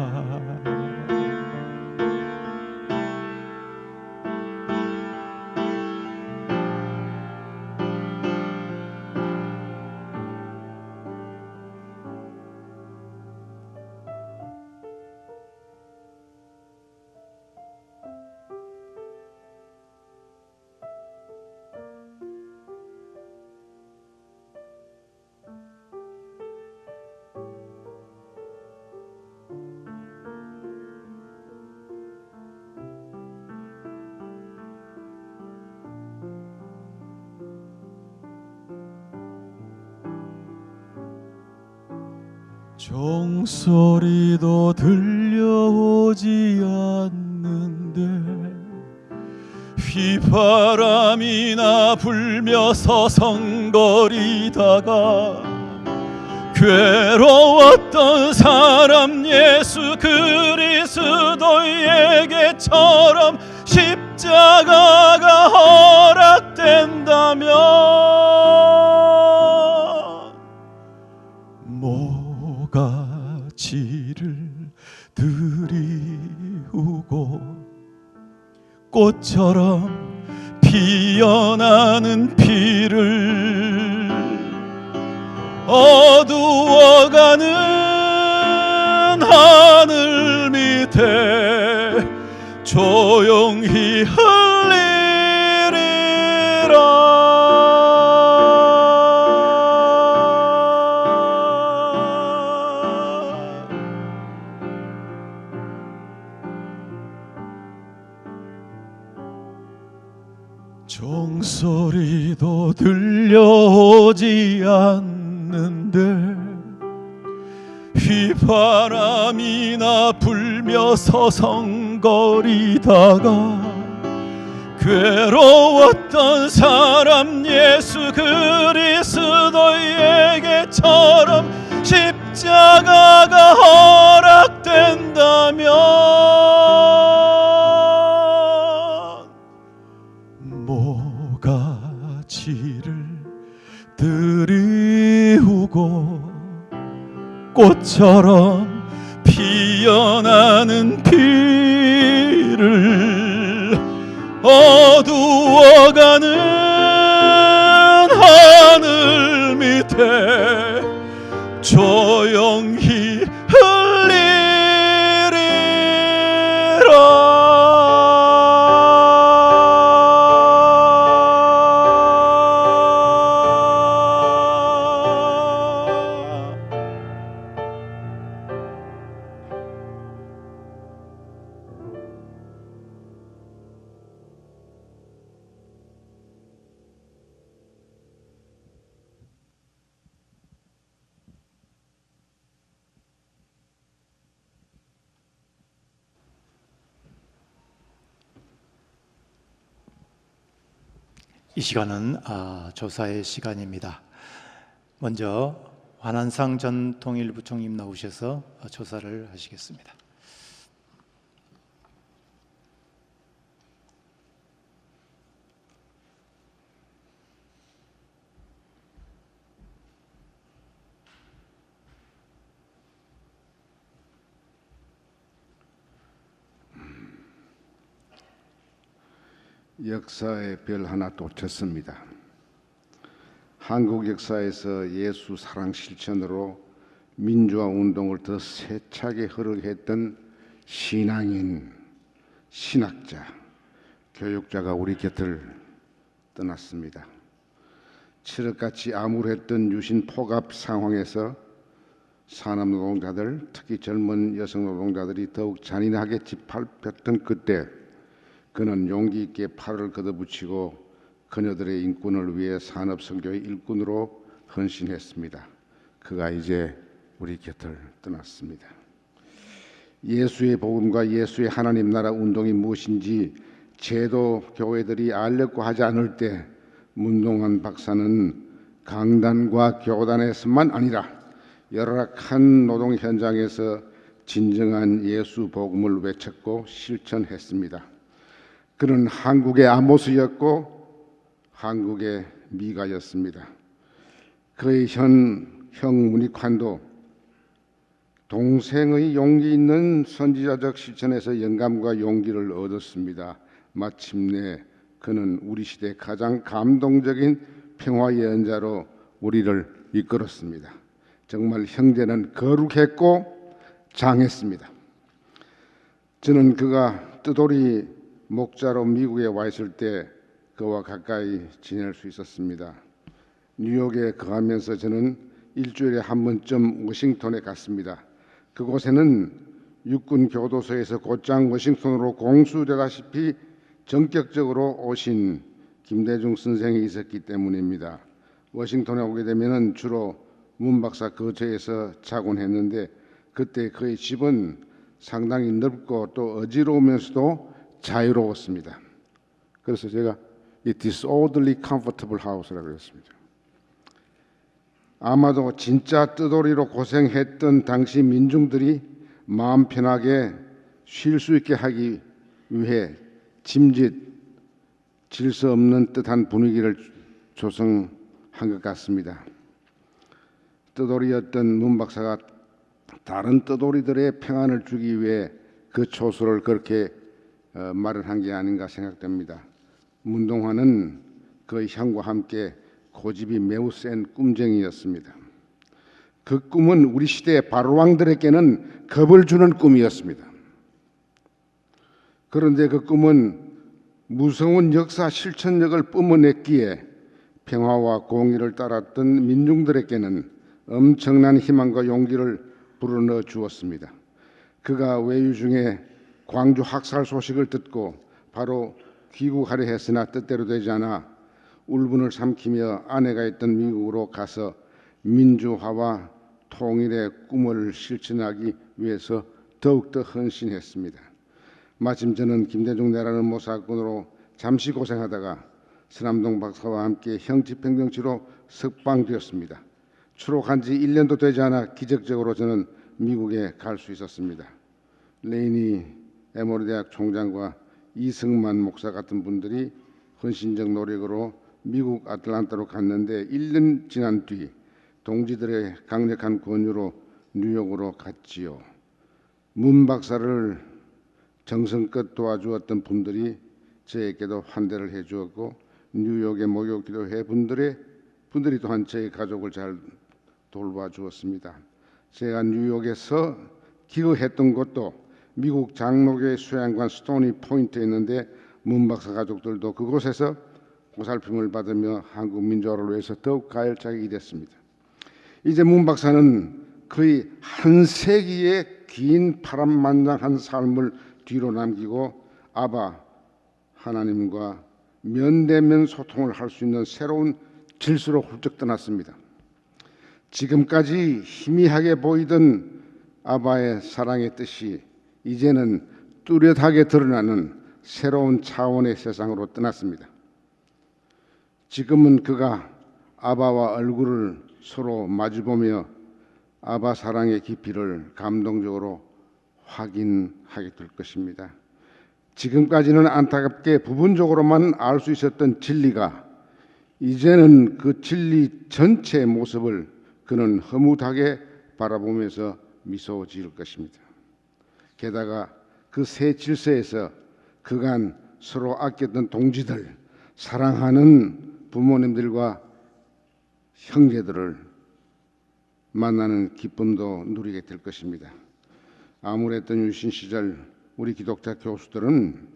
종소리도 들려오지 않는데 휘바람이나 불며 서성거리다가 괴로웠던 사람 예수 그리스도에게처럼 십자가가 허락된다면 모가지를 들이우고 꽃처럼 피어나는 피를 어두워가는 하늘 밑에 조용히 흘리리라. 종소리도 들려오지 않는데 휘바람이나 불며 서성거리다가 괴로웠던 사람 예수 그리스도에게처럼 십자가가 허락된다면 모가지를 들이우고 꽃처럼 피어나는 피를 어두워가는 하늘 밑에 조용히 이 시간은 조사의 시간입니다. 먼저 관한상 전 통일부총리님 나오셔서 조사를 하시겠습니다. 역사의 별 하나 또 쳤습니다. 한국 역사에서 예수 사랑 실천으로 민주화 운동을 더 세차게 흐르게 했던 신앙인, 신학자, 교육자가 우리 곁을 떠났습니다. 칠흑같이 암울했던 유신 폭압 상황에서 산업노동자들, 특히 젊은 여성 노동자들이 더욱 잔인하게 짓밟혔던 그때 그는 용기 있게 팔을 걷어붙이고 그녀들의 인권을 위해 산업선교의 일꾼으로 헌신했습니다. 그가 이제 우리 곁을 떠났습니다. 예수의 복음과 예수의 하나님 나라 운동이 무엇인지 제도 교회들이 알려고 하지 않을 때 문동환 박사는 강단과 교단에서만 아니라 열악한 노동 현장에서 진정한 예수 복음을 외쳤고 실천했습니다. 그는 한국의 아모스였고 한국의 미가였습니다. 그의 형 문익환도 동생의 용기 있는 선지자적 실천에서 영감과 용기를 얻었습니다. 마침내 그는 우리 시대 가장 감동적인 평화 예언자로 우리를 이끌었습니다. 정말 형제는 거룩했고 장했습니다. 저는 그가 뜨돌이 목자로 미국에 와 있을 때 그와 가까이 지낼 수 있었습니다. 뉴욕에 거하면서 저는 일주일에 한 번쯤 워싱턴에 갔습니다. 그곳에는 육군 교도소에서 곧장 워싱턴으로 공수되다시피 전격적으로 오신 김대중 선생이 있었기 때문입니다. 워싱턴에 오게 되면 주로 문 박사 거처에서 자곤 했는데 그때 그의 집은 상당히 넓고 또 어지러우면서도 자유로웠습니다. 그래서 제가 It is oddly comfortable house라고 했습니다. 아마도 진짜 뜨돌이로 고생했던 당시 민중들이 마음 편하게 쉴 수 있게 하기 위해 짐짓 질서 없는 뜻한 분위기를 조성한 것 같습니다. 뜨돌이였던 문 박사가 다른 뜨돌이들의 평안을 주기 위해 그 초소를 그렇게 마련한 게 아닌가 생각됩니다. 문동환은 그의 형과 함께 고집이 매우 센 꿈쟁이였습니다. 그 꿈은 우리 시대의 바로왕들에게는 겁을 주는 꿈이었습니다. 그런데 그 꿈은 무서운 역사 실천력을 뿜어냈기에 평화와 공의를 따랐던 민중들에게는 엄청난 희망과 용기를 불어넣어 주었습니다. 그가 외유 중에 광주 학살 소식을 듣고 바로 귀국하려 했으나 뜻대로 되지 않아 울분을 삼키며 아내가 있던 미국으로 가서 민주화와 통일의 꿈을 실천하기 위해서 더욱더 헌신했습니다. 마침 저는 김대중 내라는 모사건으로 잠시 고생하다가 서남동 박사와 함께 형 집행정치로 석방되었습니다. 추록한 지 1년도 되지 않아 기적적으로 저는 미국에 갈 수 있었습니다. 레이니 에모리 대학 총장과 이승만 목사 같은 분들이 헌신적 노력으로 미국 아틀란타로 갔는데 1년 지난 뒤 동지들의 강력한 권유로 뉴욕으로 갔지요. 문 박사를 정성껏 도와주었던 분들이 저에게도 환대를 해주었고 뉴욕의 목욕기도회 분들이 또한 저의 가족을 잘 돌봐주었습니다. 제가 뉴욕에서 기거했던 곳도 미국 장로교회 수양관 스토니 포인트에 있는데 문 박사 가족들도 그곳에서 보살핌을 받으며 한국 민주화를 위해서 더욱 가열차게 일했습니다. 이제 문 박사는 거의 한 세기의 긴 파란만장한 삶을 뒤로 남기고 아바 하나님과 면대면 소통을 할 수 있는 새로운 질서로 훌쩍 떠났습니다. 지금까지 희미하게 보이던 아바의 사랑의 뜻이 이제는 뚜렷하게 드러나는 새로운 차원의 세상으로 떠났습니다. 지금은 그가 아바와 얼굴을 서로 마주보며 아바 사랑의 깊이를 감동적으로 확인하게 될 것입니다. 지금까지는 안타깝게 부분적으로만 알 수 있었던 진리가 이제는 그 진리 전체의 모습을 그는 허무하게 바라보면서 미소 지을 것입니다. 게다가 그 새 질서에서 그간 서로 아꼈던 동지들, 사랑하는 부모님들과 형제들을 만나는 기쁨도 누리게 될 것입니다. 아무랬던 유신 시절 우리 기독자 교수들은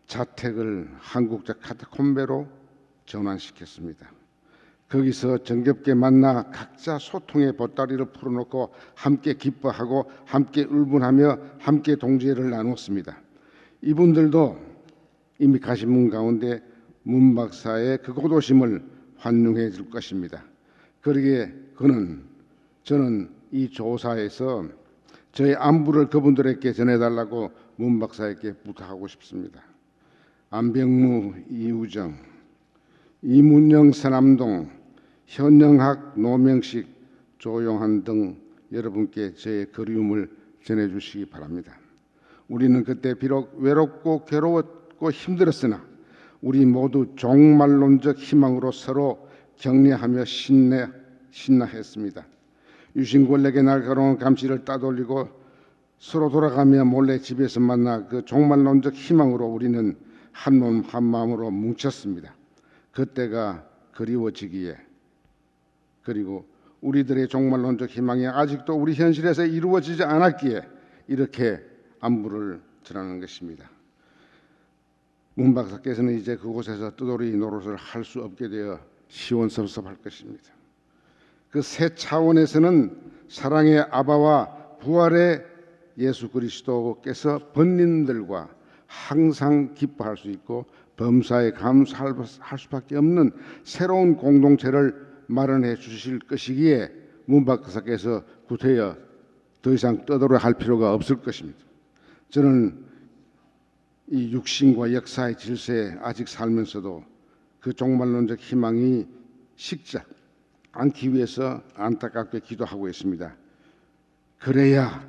자택을 한국적 카타콤베로 전환시켰습니다. 거기서 정겹게 만나 각자 소통의 보따리를 풀어놓고 함께 기뻐하고 함께 울분하며 함께 동지애를 나눴습니다. 이분들도 이미 가신 분 가운데 문 박사의 그 고도심을 환영해 줄 것입니다. 그러기에 저는 이 조사에서 저의 안부를 그분들에게 전해달라고 문 박사에게 부탁하고 싶습니다. 안병무, 이우정, 이문영, 서남동, 현영학, 노명식, 조용한 등 여러분께 저의 그리움을 전해주시기 바랍니다. 우리는 그때 비록 외롭고 괴로웠고 힘들었으나 우리 모두 종말론적 희망으로 서로 격려하며 신나했습니다. 유신권력의 날카로운 감시를 따돌리고 서로 돌아가며 몰래 집에서 만나 그 종말론적 희망으로 우리는 한 몸 한 마음으로 뭉쳤습니다. 그때가 그리워지기에, 그리고 우리들의 종말론적 희망이 아직도 우리 현실에서 이루어지지 않았기에 이렇게 안부를 전하는 것입니다. 문 박사께서는 이제 그곳에서 뜨돌이 노릇을 할 수 없게 되어 시원섭섭할 것입니다. 그 새 차원에서는 사랑의 아바와 부활의 예수 그리스도께서 번민들과 항상 기뻐할 수 있고 범사에 감사할 수밖에 없는 새로운 공동체를 마련해 주실 것이기에 문 박사께서 구태여 더 이상 떠들어 할 필요가 없을 것입니다. 저는 이 육신과 역사의 질서에 아직 살면서도 그 종말론적 희망이 식지 않기 위해서 안타깝게 기도하고 있습니다. 그래야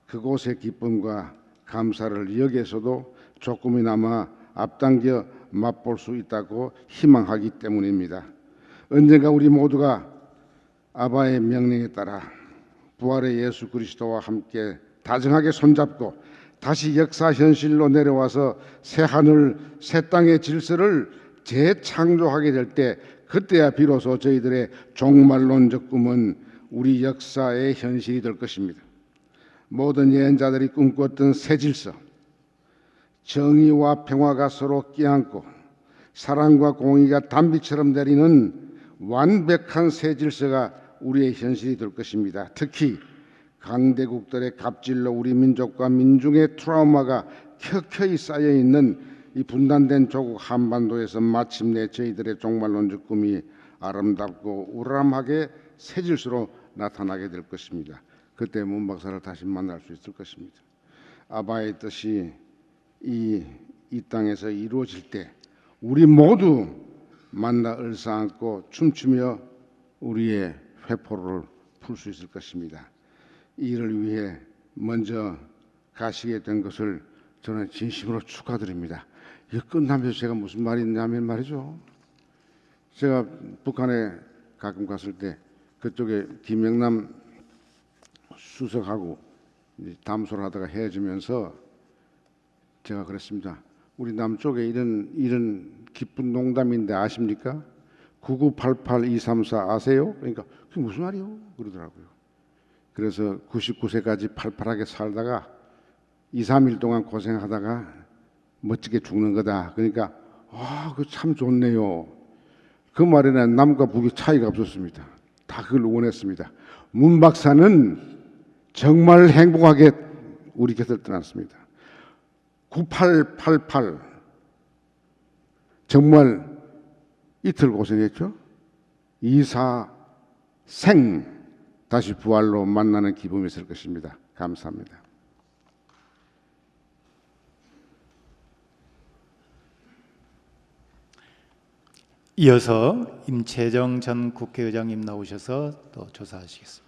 그곳의 기쁨과 감사를 여기에서도 조금이나마 앞당겨 맛볼 수 있다고 희망하기 때문입니다. 언젠가 우리 모두가 아바의 명령에 따라 부활의 예수 그리스도와 함께 다정하게 손잡고 다시 역사 현실로 내려와서 새 하늘 새 땅의 질서를 재창조하게 될 때, 그때야 비로소 저희들의 종말론적 꿈은 우리 역사의 현실이 될 것입니다. 모든 예언자들이 꿈꿨던 새 질서, 정의와 평화가 서로 끼안고 사랑과 공의가 단비처럼 내리는 완벽한 새 질서가 우리의 현실이 될 것입니다. 특히 강대국들의 갑질로 우리 민족과 민중의 트라우마가 켜켜이 쌓여 있는 이 분단된 조국 한반도에서 마침내 저희들의 종말론적 꿈이 아름답고 우람하게 새 질서로 나타나게 될 것입니다. 그때 문 박사를 다시 만날 수 있을 것입니다. 아바의 뜻이 이 땅에서 이루어질 때 우리 모두 만나 얼싸안고 춤추며 우리의 회포를 풀 수 있을 것입니다. 이 일을 위해 먼저 가시게 된 것을 저는 진심으로 축하드립니다. 이거 끝나면서 제가 무슨 말이 있냐면 말이죠. 제가 북한에 가끔 갔을 때 그쪽에 김영남 수석하고 담소를 하다가 헤어지면서 제가 그랬습니다. 우리 남쪽에 이런 기쁜 농담인데 아십니까? 9988234 아세요? 그러니까 그게 무슨 말이요? 그러더라고요. 그래서 99세까지 팔팔하게 살다가 2, 3일 동안 고생하다가 멋지게 죽는 거다. 그러니까 그거 참 좋네요. 그 말에는 남과 북의 차이가 없었습니다. 다 그걸 원했습니다. 문 박사는 정말 행복하게 우리 곁을 떠났습니다. 9888 정말 이틀 고생했죠. 24생 다시 부활로 만나는 기쁨이 있을 것입니다. 감사합니다. 이어서 임채정 전 국회의장님 나오셔서 또 조사하시겠습니다.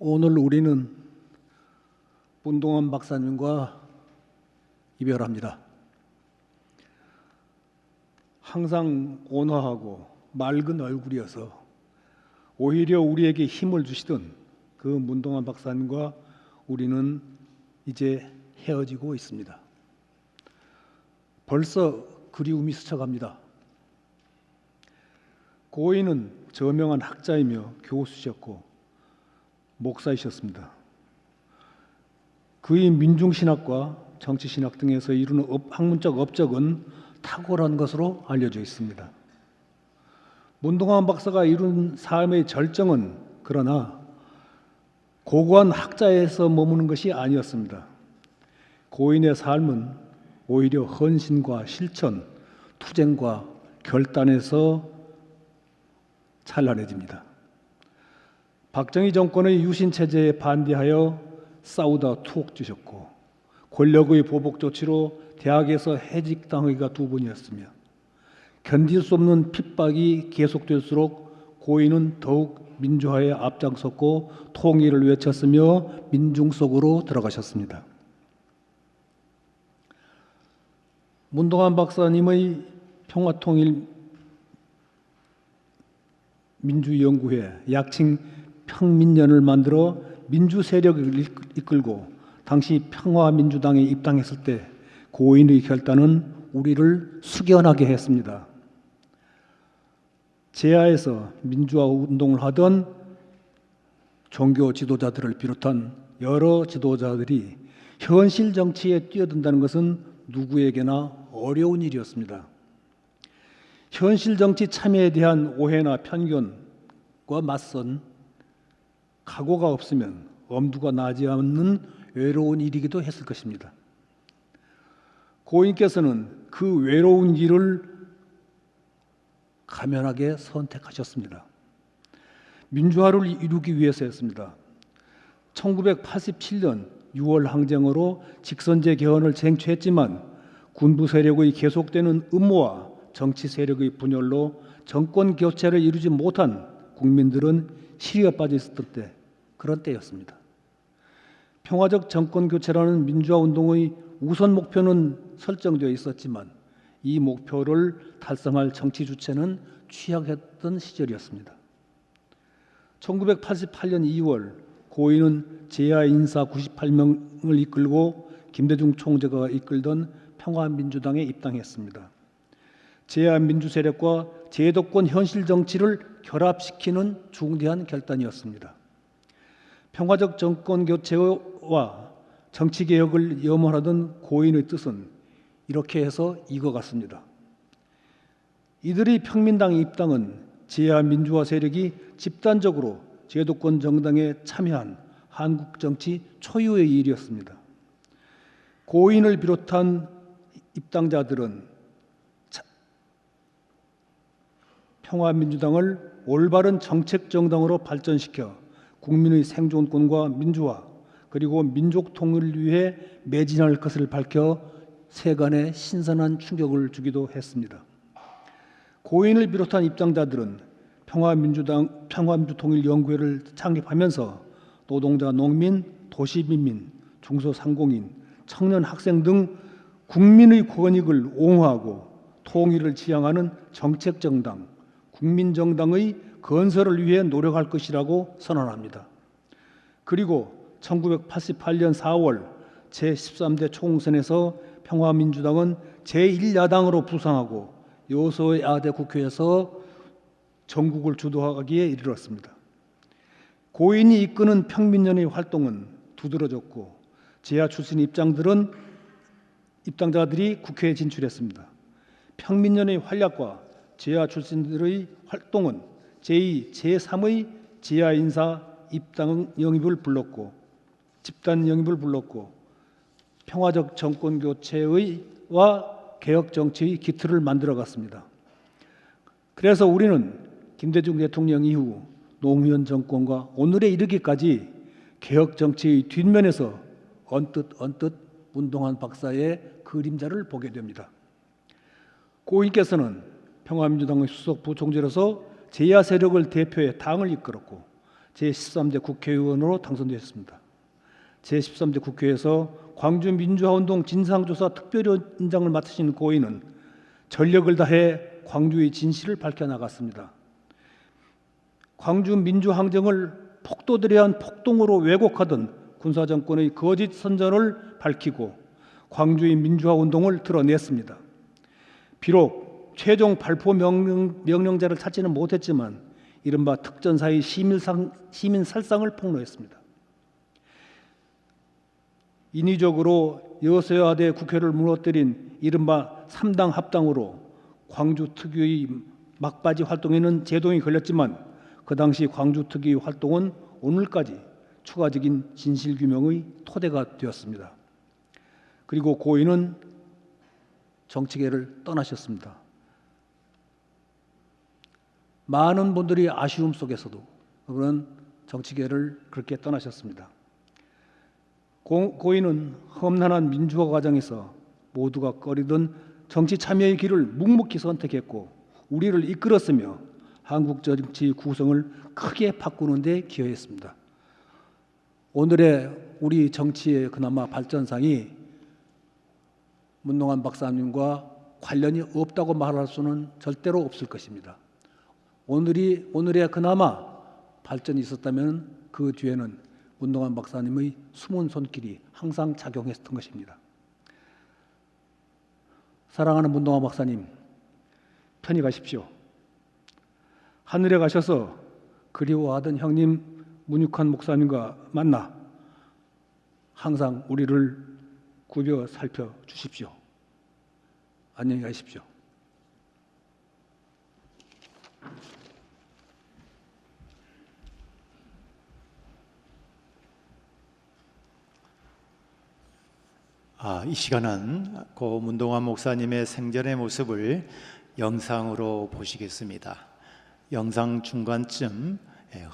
오늘 우리는 문동환 박사님과 이별합니다. 항상 온화하고 맑은 얼굴이어서 오히려 우리에게 힘을 주시던 그 문동환 박사님과 우리는 이제 헤어지고 있습니다. 벌써 그리움이 스쳐갑니다. 고인은 저명한 학자이며 교수셨고 목사이셨습니다. 그의 민중신학과 정치신학 등에서 이루는 학문적 업적은 탁월한 것으로 알려져 있습니다. 문동환 박사가 이룬 삶의 절정은 그러나 고고한 학자에서 머무는 것이 아니었습니다. 고인의 삶은 오히려 헌신과 실천, 투쟁과 결단에서 찬란해집니다. 박정희 정권의 유신 체제에 반대하여 싸우다 투옥 주셨고 권력의 보복 조치로 대학에서 해직당하기가 2번이었으며 견딜 수 없는 핍박이 계속될수록 고인은 더욱 민주화에 앞장섰고 통일을 외쳤으며 민중 속으로 들어가셨습니다. 문동환 박사님의 평화통일 민주연구회 약칭 평민연을 만들어 민주 세력을 이끌고 당시 평화민주당에 입당했을 때 고인의 결단은 우리를 숙연하게 했습니다. 제야에서 민주화 운동을 하던 종교 지도자들을 비롯한 여러 지도자들이 현실 정치에 뛰어든다는 것은 누구에게나 어려운 일이었습니다. 현실 정치 참여에 대한 오해나 편견과 맞선 각오가 없으면 엄두가 나지 않는 외로운 일이기도 했을 것입니다. 고인께서는 그 외로운 길을 가면하게 선택하셨습니다. 민주화를 이루기 위해서였습니다. 1987년 6월 항쟁으로 직선제 개헌을 쟁취했지만 군부 세력의 계속되는 음모와 정치 세력의 분열로 정권 교체를 이루지 못한 국민들은 시리에 빠져 있었던 때, 그런 때였습니다. 평화적 정권 교체라는 민주화 운동의 우선 목표는 설정되어 있었지만 이 목표를 달성할 정치 주체는 취약했던 시절이었습니다. 1988년 2월 고인은 제야 인사 98명을 이끌고 김대중 총재가 이끌던 평화민주당에 입당했습니다. 제야 민주 세력과 제도권 현실 정치를 결합시키는 중대한 결단이었습니다. 평화적 정권 교체와 정치 개혁을 염원하던 고인의 뜻은 이렇게 해서 이거 같습니다. 이들이 평민당에 입당은 제야 민주화 세력이 집단적으로 제도권 정당에 참여한 한국 정치 초유의 일이었습니다. 고인을 비롯한 입당자들은 평화민주당을 올바른 정책 정당으로 발전시켜 국민의 생존권과 민주화 그리고 민족 통일을 위해 매진할 것을 밝혀 세간에 신선한 충격을 주기도 했습니다. 고인을 비롯한 입당자들은 평화민주통일연구회를 창립하면서 노동자, 농민, 도시민민, 중소상공인, 청년, 학생 등 국민의 권익을 옹호하고 통일을 지향하는 정책정당, 국민정당의 건설을 위해 노력할 것이라고 선언합니다. 그리고 1988년 4월 제13대 총선에서 평화민주당은 제1야당으로 부상하고 여소야대 국회에서 전국을 주도하기에 이르렀습니다. 고인이 이끄는 평민연의 활동은 두드러졌고 제야 출신 입당자들이 국회에 진출했습니다. 평민연의 활약과 제야 출신들의 활동은 제2, 제3의 제야 인사 입당 영입을 불렀고 집단 영입을 불렀고 평화적 정권 교체와 개혁 정치의 기틀을 만들어갔습니다. 그래서 우리는 김대중 대통령 이후 노무현 정권과 오늘에 이르기까지 개혁 정치의 뒷면에서 언뜻 문동환 박사의 그림자를 보게 됩니다. 고인께서는 평화민주당의 수석 부총재로서 제야 세력을 대표해 당을 이끌었고 제13대 국회의원으로 당선되었습니다. 제13대 국회에서 광주 민주화운동 진상조사 특별위원장을 맡으신 고인은 전력을 다해 광주의 진실을 밝혀나갔습니다. 광주 민주항쟁을 폭도들에 의한 폭동으로 왜곡하던 군사정권의 거짓 선전을 밝히고 광주의 민주화운동을 드러냈습니다. 비록 최종 발포 명령자를 찾지는 못했지만 이른바 특전사의 시민 살상을 폭로했습니다. 인위적으로 여서야대 국회를 무너뜨린 이른바 3당 합당으로 광주 특유의 막바지 활동에는 제동이 걸렸지만 그 당시 광주 특유의 활동은 오늘까지 추가적인 진실규명의 토대가 되었습니다. 그리고 고인은 정치계를 떠나셨습니다. 많은 분들이 아쉬움 속에서도 그런 정치계를 그렇게 떠나셨습니다. 고인은 험난한 민주화 과정에서 모두가 꺼리던 정치 참여의 길을 묵묵히 선택했고 우리를 이끌었으며 한국 정치 구성을 크게 바꾸는 데 기여했습니다. 오늘의 우리 정치의 그나마 발전상이 문동환 박사님과 관련이 없다고 말할 수는 절대로 없을 것입니다. 오늘의 그나마 발전이 있었다면 그 뒤에는 문동환 박사님의 숨은 손길이 항상 작용했던 것입니다. 사랑하는 문동환 박사님, 편히 가십시오. 하늘에 가셔서 그리워하던 형님 문육환 목사님과 만나 항상 우리를 굽여 살펴 주십시오. 안녕히 가십시오. 이 시간은 고 문동환 목사님의 생전의 모습을 영상으로 보시겠습니다. 영상 중간쯤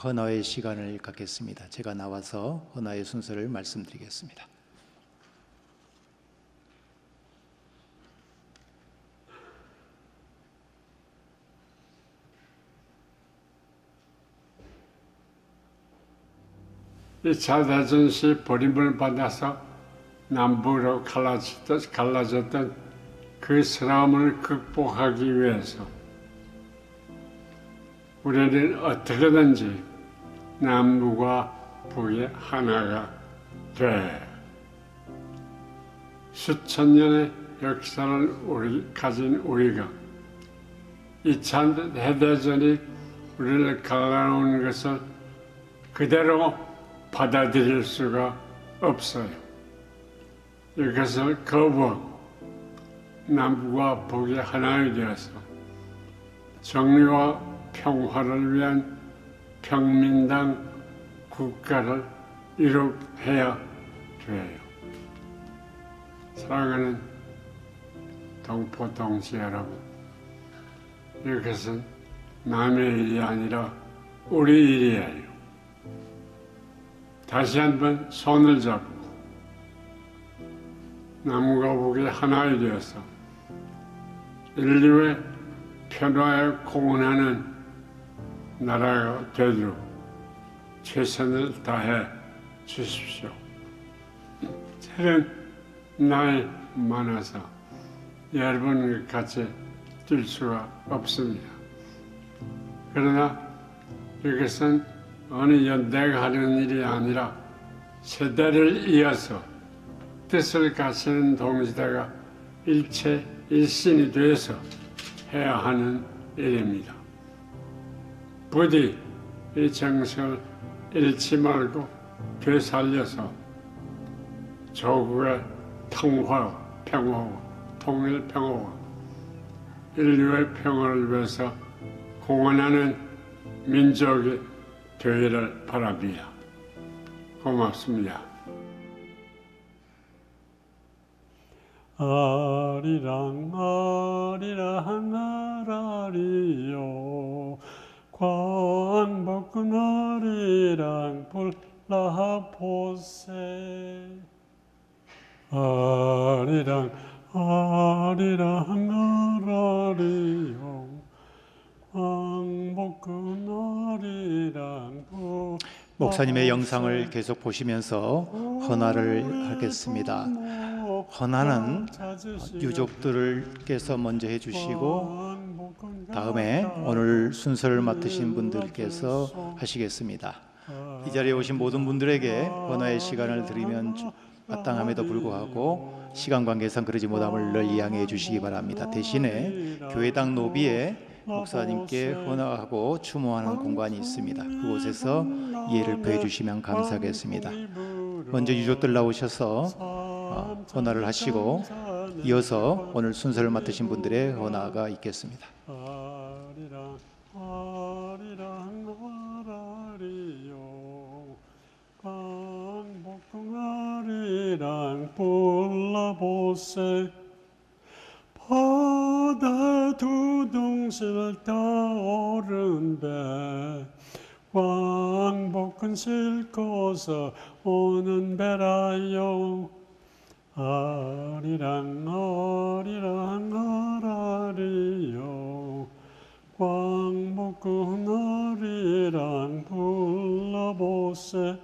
헌화의 시간을 갖겠습니다. 제가 나와서 헌화의 순서를 말씀드리겠습니다. 이 차 대전 시 버림을 받아서 남북으로 갈라졌던 그 슬픔을 극복하기 위해서 우리는 어떻게든지 남북과 북이 하나가 돼 수천 년의 역사를 가진 우리가 2차 대대전이 우리를 갈라놓은 것을 그대로 받아들일 수가 없어요. 이것을 거부하고 남북과 북이 하나가 되어서 정의와 평화를 위한 평민당 국가를 이룩해야 돼요. 사랑하는 동포 동지 여러분, 이것은 남의 일이 아니라 우리 일이에요. 다시 한번 손을 잡고 남과 북이 하나가 되어서 인류의 평화에 공헌하는 나라가 되도록 최선을 다해 주십시오. 저는 나이 많아서 여러분과 같이 뛸 수가 없습니다. 그러나 이것은 어느 연대가 하는 일이 아니라 세대를 이어서 뜻을 갖추는 동지다가 일체 일신이 되어서 해야 하는 일입니다. 부디 이 정성을 잃지 말고 되살려서 조국의 통화와 평화와 통일 평화와 인류의 평화를 위해서 공헌하는 민족이 되기를 바랍니다. 고맙습니다. 아리랑 아리랑 아라리요 광복은 아리랑 불나보세 아리랑 아리랑 아라리요 광복은 아리랑 목사님의 영상을 계속 보시면서 헌화를 하겠습니다. 헌화는 유족들께서 먼저 해주시고 다음에 오늘 순서를 맡으신 분들께서 하시겠습니다. 이 자리에 오신 모든 분들에게 헌화의 시간을 드리면 마땅함에도 불구하고 시간 관계상 그러지 못함을 늘 이양해 주시기 바랍니다. 대신에 교회당 노비에 목사님께 헌화하고 추모하는 공간이 있습니다. 그곳에서 이해를 표해 주시면 감사하겠습니다. 먼저 유족들 나오셔서 헌화를 하시고 이어서 오늘 순서를 맡으신 분들의 헌화가 있겠습니다. 아리랑 아리랑 아라리요 광복궁 아리랑 불러보세 바다 두둥실 타오른 배 광복은 싣고서 오는 배라요 아리랑 아리랑 아라리요 광복은 아리랑 불러보세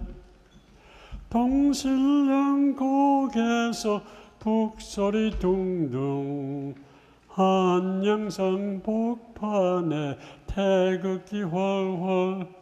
동실령 곡에서 북소리 둥둥 한양성 복판에 태극기 훨훨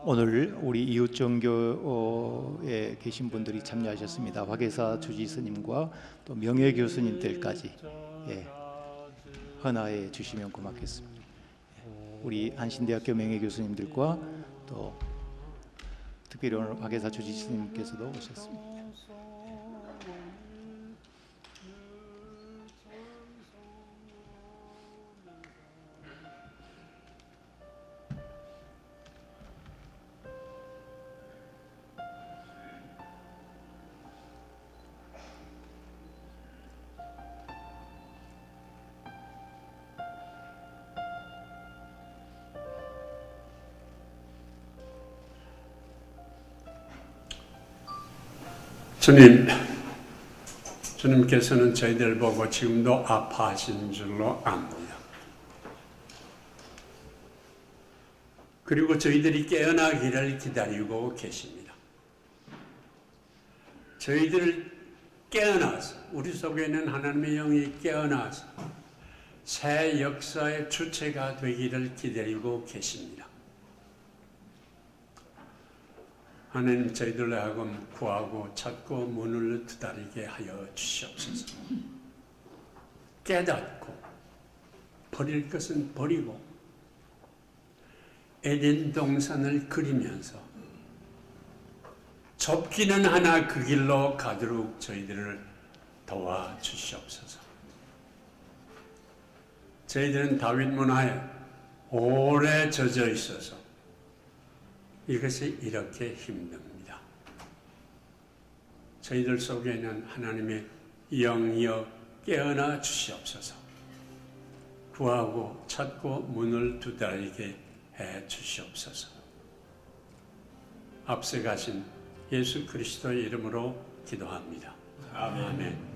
오늘 우리 이웃종교에 계신 분들이 참여하셨습니다. 화계사 주지스님과 또 명예 교수님들까지 헌화해 주시면 고맙겠습니다. 우리 한신대학교 명예 교수님들과 또 특별히 오늘 화계사 주지스님께서도 오셨습니다. 주님께서는 저희들 보고 지금도 아파하시는 줄로 압니다. 그리고 저희들이 깨어나기를 기다리고 계십니다. 저희들 깨어나서 우리 속에 있는 하나님의 영이 깨어나서 새 역사의 주체가 되기를 기다리고 계십니다. 하나님 저희들로 하여금 구하고 찾고 문을 두드리게 하여 주시옵소서. 깨닫고 버릴 것은 버리고 에덴 동산을 그리면서 좁기는 하나 그 길로 가도록 저희들을 도와주시옵소서. 저희들은 다윗 문화에 오래 젖어 있어서 이것이 이렇게 힘듭니다. 저희들 속에는 하나님의 영이여 깨어나 주시옵소서. 구하고 찾고 문을 두드리게 해 주시옵소서. 앞서 가신 예수 그리스도의 이름으로 기도합니다. 아멘.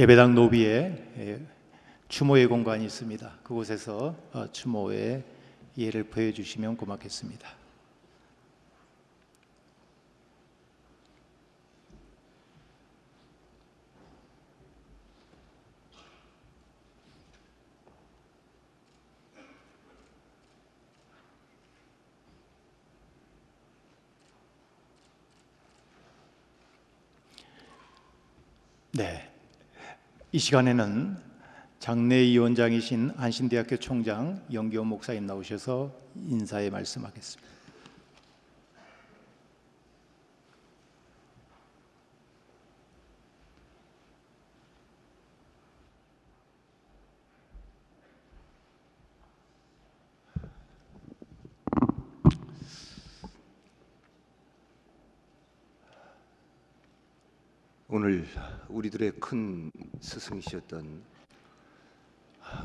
예배당 노비에 추모의 공간이 있습니다. 그곳에서 추모의 예를 표해 주시면 고맙겠습니다. 네, 이 시간에는 장례위원장이신 안신대학교 총장 영기호 목사님 나오셔서 인사의 말씀하겠습니다. 오늘 우리들의 큰 스승이셨던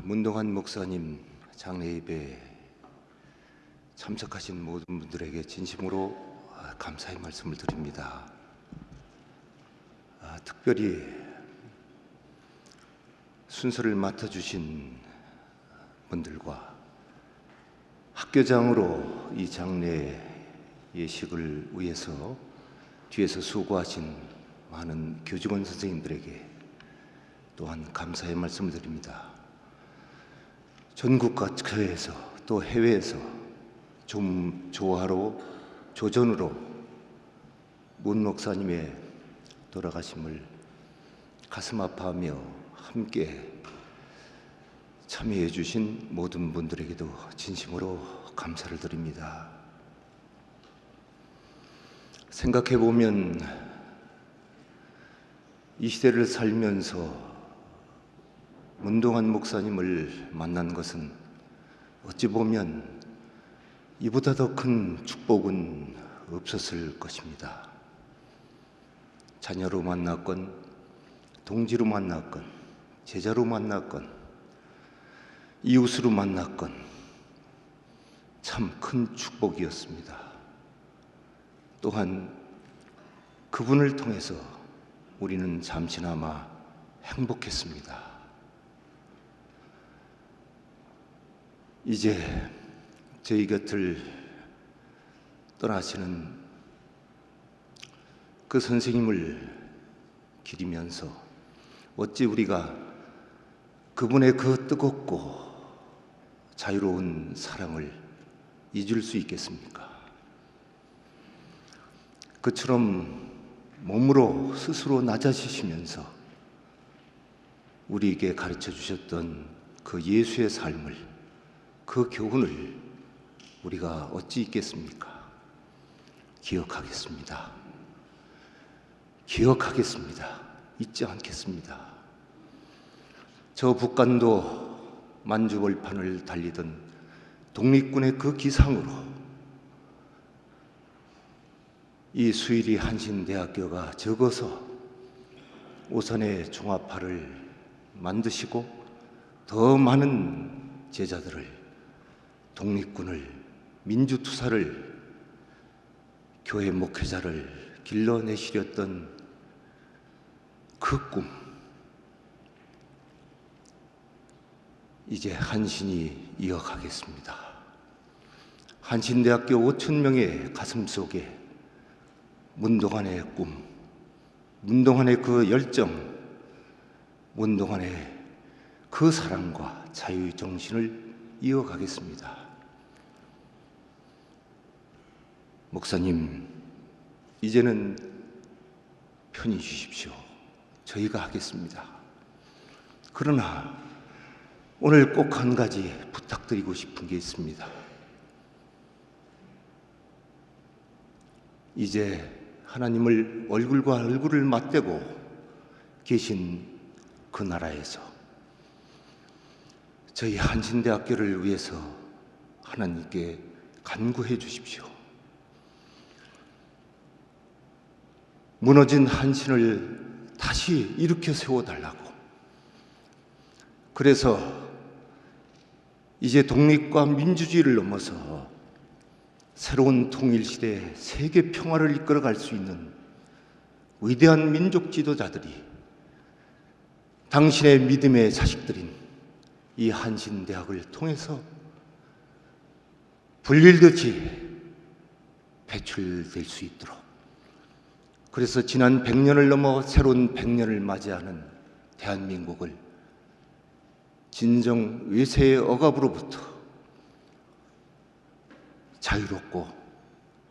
문동환 목사님 장례예배에 참석하신 모든 분들에게 진심으로 감사의 말씀을 드립니다. 특별히 순서를 맡아주신 분들과 학교장으로 이 장례 예식을 위해서 뒤에서 수고하신 많은 교직원 선생님들에게 또한 감사의 말씀을 드립니다. 전국 각처에서 또 해외에서 좀 조전으로 문 목사님의 돌아가심을 가슴 아파하며 함께 참여해 주신 모든 분들에게도 진심으로 감사를 드립니다. 생각해 보면 이 시대를 살면서 문동환 목사님을 만난 것은 어찌 보면 이보다 더 큰 축복은 없었을 것입니다. 자녀로 만났건, 동지로 만났건, 제자로 만났건, 이웃으로 만났건 참 큰 축복이었습니다. 또한 그분을 통해서 우리는 잠시나마 행복했습니다. 이제 저희 곁을 떠나시는 그 선생님을 기리면서 어찌 우리가 그분의 그 뜨겁고 자유로운 사랑을 잊을 수 있겠습니까? 그처럼 몸으로 스스로 낮아지시면서 우리에게 가르쳐 주셨던 그 예수의 삶을, 그 교훈을 우리가 어찌 잊겠습니까? 기억하겠습니다. 기억하겠습니다. 잊지 않겠습니다. 저 북간도 만주벌판을 달리던 독립군의 그 기상으로 이 수일이 한신대학교가 적어서 오산의 종합파를 만드시고 더 많은 제자들을, 독립군을, 민주투사를, 교회 목회자를 길러내시렸던 그 꿈, 이제 한신이 이어가겠습니다. 한신대학교 5,000명의 가슴 속에 문동환의 꿈, 문동환의 그 열정, 문동환의 그 사랑과 자유의 정신을 이어가겠습니다. 목사님, 이제는 편히 쉬십시오. 저희가 하겠습니다. 그러나 오늘 꼭 한 가지 부탁드리고 싶은 게 있습니다. 이제 하나님을 얼굴과 얼굴을 맞대고 계신 그 나라에서 저희 한신대학교를 위해서 하나님께 간구해 주십시오. 무너진 한신을 다시 일으켜 세워달라고. 그래서 이제 독립과 민주주의를 넘어서 새로운 통일시대의 세계 평화를 이끌어갈 수 있는 위대한 민족 지도자들이 당신의 믿음의 자식들인 이 한신대학을 통해서 불길듯이 배출될 수 있도록, 그래서 지난 100년을 넘어 새로운 100년을 맞이하는 대한민국을 진정 외세의 억압으로부터 자유롭고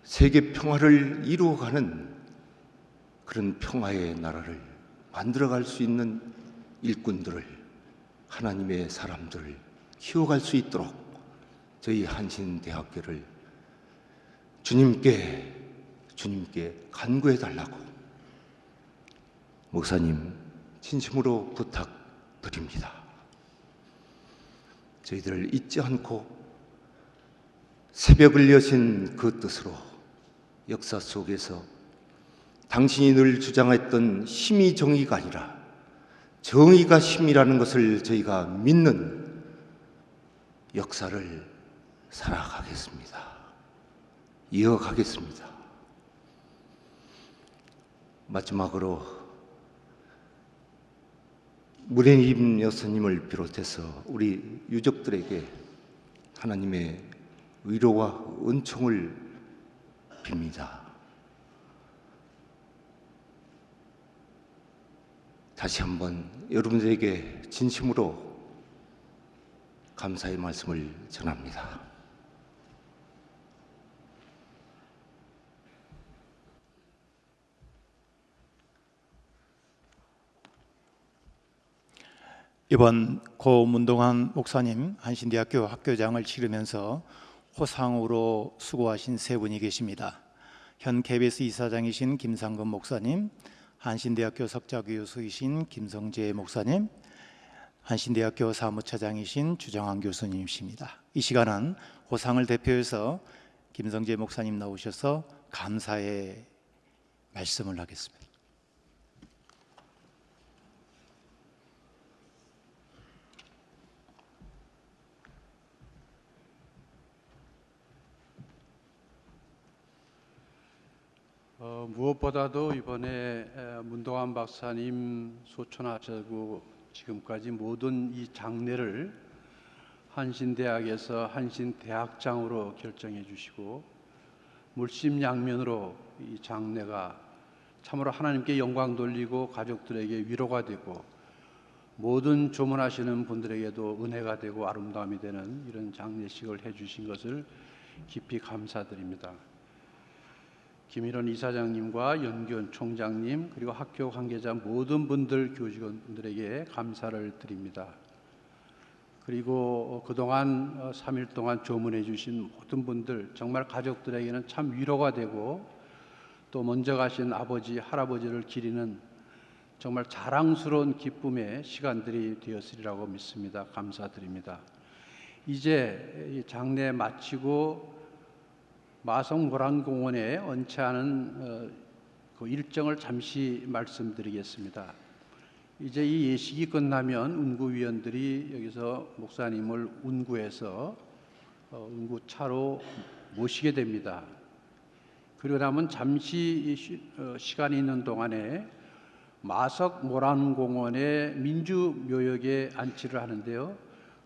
세계 평화를 이루어가는 그런 평화의 나라를 만들어갈 수 있는 일꾼들을, 하나님의 사람들을 키워갈 수 있도록 저희 한신대학교를 주님께 간구해 달라고 목사님 진심으로 부탁드립니다. 저희들을 잊지 않고 새벽을 여신 그 뜻으로 역사 속에서 당신이 늘 주장했던 힘이 정의가 아니라 정의가 힘이라는 것을 저희가 믿는 역사를 살아가겠습니다. 이어가겠습니다. 마지막으로 문혜님 여사님을 비롯해서 우리 유족들에게 하나님의 위로와 은총을 빕니다. 다시 한번 여러분들에게 진심으로 감사의 말씀을 전합니다. 이번 고 문동환 목사님 한신대학교 학교장을 치르면서 호상으로 수고하신 세 분이 계십니다. 현 KBS 이사장이신 김상근 목사님, 한신대학교 석좌교수이신 김성재 목사님, 한신대학교 사무차장이신 주정환 교수님이십니다. 이 시간은 호상을 대표해서 김성재 목사님 나오셔서 감사의 말씀을 하겠습니다. 무엇보다도 이번에 문동환 박사님 소천하시고 지금까지 모든 이 장례를 한신대학에서 한신대학장으로 결정해 주시고 물심양면으로 이 장례가 참으로 하나님께 영광 돌리고 가족들에게 위로가 되고 모든 조문하시는 분들에게도 은혜가 되고 아름다움이 되는 이런 장례식을 해 주신 것을 깊이 감사드립니다. 김일원 이사장님과 연기원 총장님 그리고 학교 관계자 모든 분들, 교직원들에게 감사를 드립니다. 그리고 그동안 3일 동안 조문해 주신 모든 분들, 정말 가족들에게는 참 위로가 되고 또 먼저 가신 아버지, 할아버지를 기리는 정말 자랑스러운 기쁨의 시간들이 되었으리라고 믿습니다. 감사드립니다. 이제 장례 마치고 마성모란공원에 언체하는 그 일정을 잠시 말씀드리겠습니다. 이제 이 예식이 끝나면 운구위원들이 여기서 목사님을 운구해서 운구차로 모시게 됩니다. 그리고 나면 잠시 시간이 있는 동안에 마석모란공원의 민주묘역에 안치를 하는데요.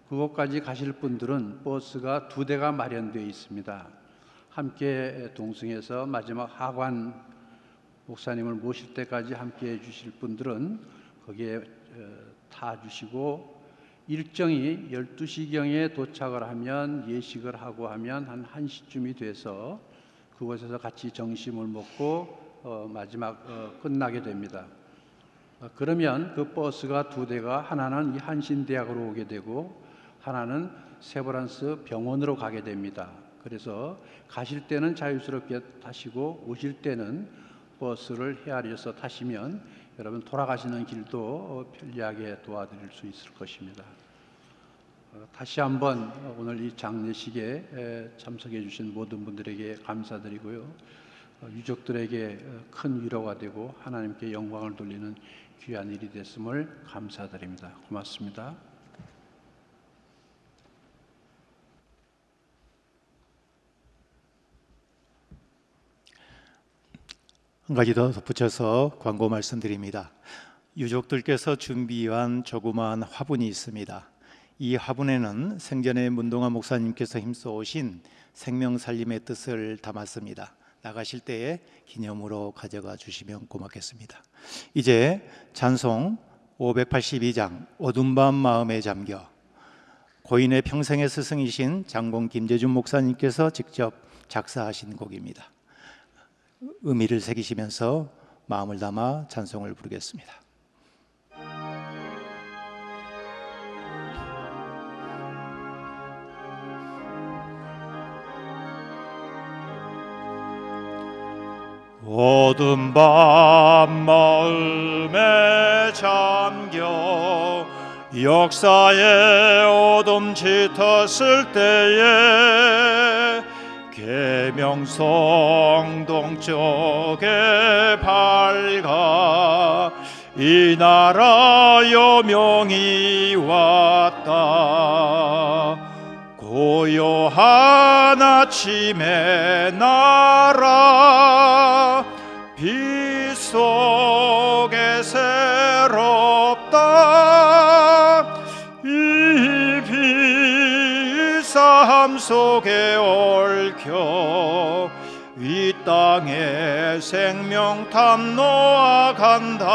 그곳까지 가실 분들은 버스가 2대가 마련되어 있습니다. 함께 동승해서 마지막 하관 목사님을 모실 때까지 함께 해주실 분들은 거기에 타주시고 일정이 12시경에 도착을 하면 예식을 하고 하면 한 1시쯤이 돼서 그곳에서 같이 점심을 먹고 마지막 끝나게 됩니다. 그러면 그 버스가 2대가 하나는 이 한신대학으로 오게 되고 하나는 세브란스 병원으로 가게 됩니다. 그래서 가실 때는 자유스럽게 타시고 오실 때는 버스를 헤아려서 타시면 여러분 돌아가시는 길도 편리하게 도와드릴 수 있을 것입니다. 다시 한번 오늘 이 장례식에 참석해 주신 모든 분들에게 감사드리고요. 유족들에게 큰 위로가 되고 하나님께 영광을 돌리는 귀한 일이 됐음을 감사드립니다. 고맙습니다. 한 가지 더 덧붙여서 광고 말씀드립니다. 유족들께서 준비한 조그마한 화분이 있습니다. 이 화분에는 생전에 문동환 목사님께서 힘써오신 생명살림의 뜻을 담았습니다. 나가실 때에 기념으로 가져가 주시면 고맙겠습니다. 이제 찬송 582장 어둠 밤 마음에 잠겨, 고인의 평생의 스승이신 장공 김재준 목사님께서 직접 작사하신 곡입니다. 의미를 새기시면서 마음을 담아 찬송을 부르겠습니다. 어둠 밤 마음에 잠겨 역사의 어둠 짙었을 때에 계명성 동쪽에 밝아 이 나라 여명이 왔다. 고요한 아침의 나라 빛 속에 새롭다. 이 빛 삶 속에 얽혀 이 땅에 생명탐 놓아간다.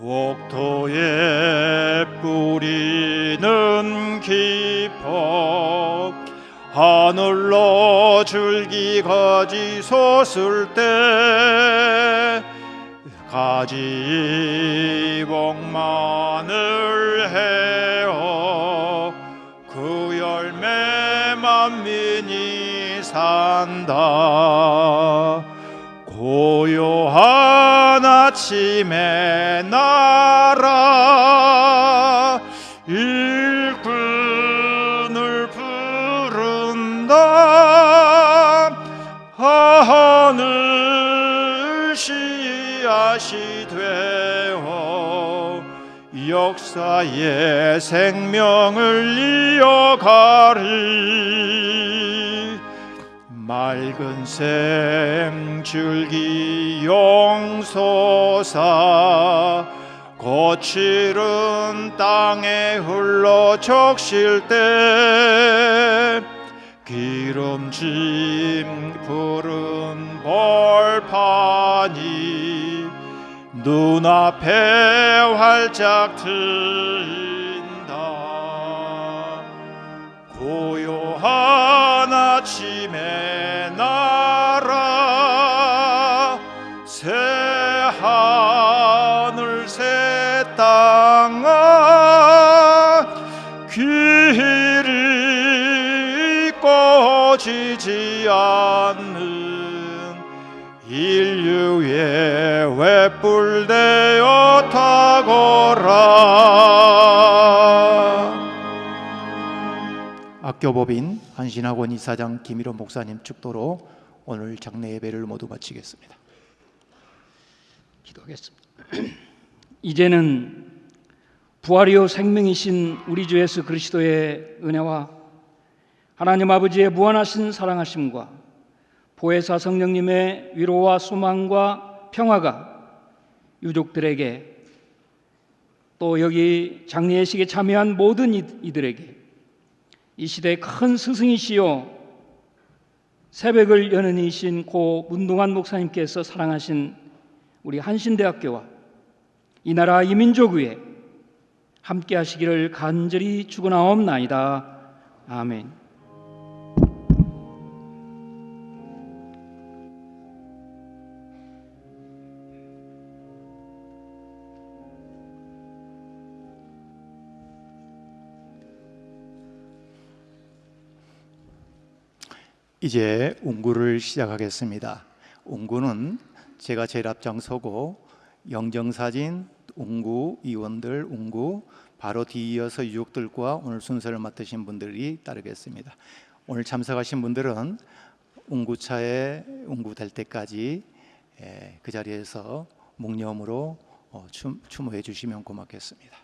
옥토의 뿌리는 깊어 하늘로 줄기 가지 솟을 때 가지 복만을 헤어 그 열매 만민이 산다. 고요한 아침의 나라 일꾼을 부른다. 하늘 씨앗이 되어 역사의 생명을 이어가리. 맑은 생줄기 용솟아 거칠은 땅에 흘러 적실 때 기름진 푸른 벌판이 눈앞에 활짝 트인다. 고요한 아침의 나라 새 하늘 새 땅아 길이 꺼지지 않는 인류의 횃불 되어 타거라. 악교법인 한신학원 이사장 김일원 목사님 축도로 오늘 장례 예배를 모두 마치겠습니다. 기도하겠습니다. 이제는 부활이요 생명이신 우리 주 예수 그리스도의 은혜와 하나님 아버지의 무한하신 사랑하심과 보혜사 성령님의 위로와 소망과 평화가 유족들에게 또 여기 장례 예식에 참여한 모든 이들에게 이 시대의 큰 스승이시요 새벽을 여는 이신 고 문동환 목사님께서 사랑하신 우리 한신대학교와 이 나라 이 민족 위에 함께 하시기를 간절히 축원하옵나이다. 아멘. 이제 운구를 시작하겠습니다. 운구는 제가 제일 앞장서고 영정사진, 운구, 의원들, 운구 바로 뒤이어서 유족들과 오늘 순서를 맡으신 분들이 따르겠습니다. 오늘 참석하신 분들은 운구차에 운구될 때까지 그 자리에서 묵념으로 추모해 주시면 고맙겠습니다.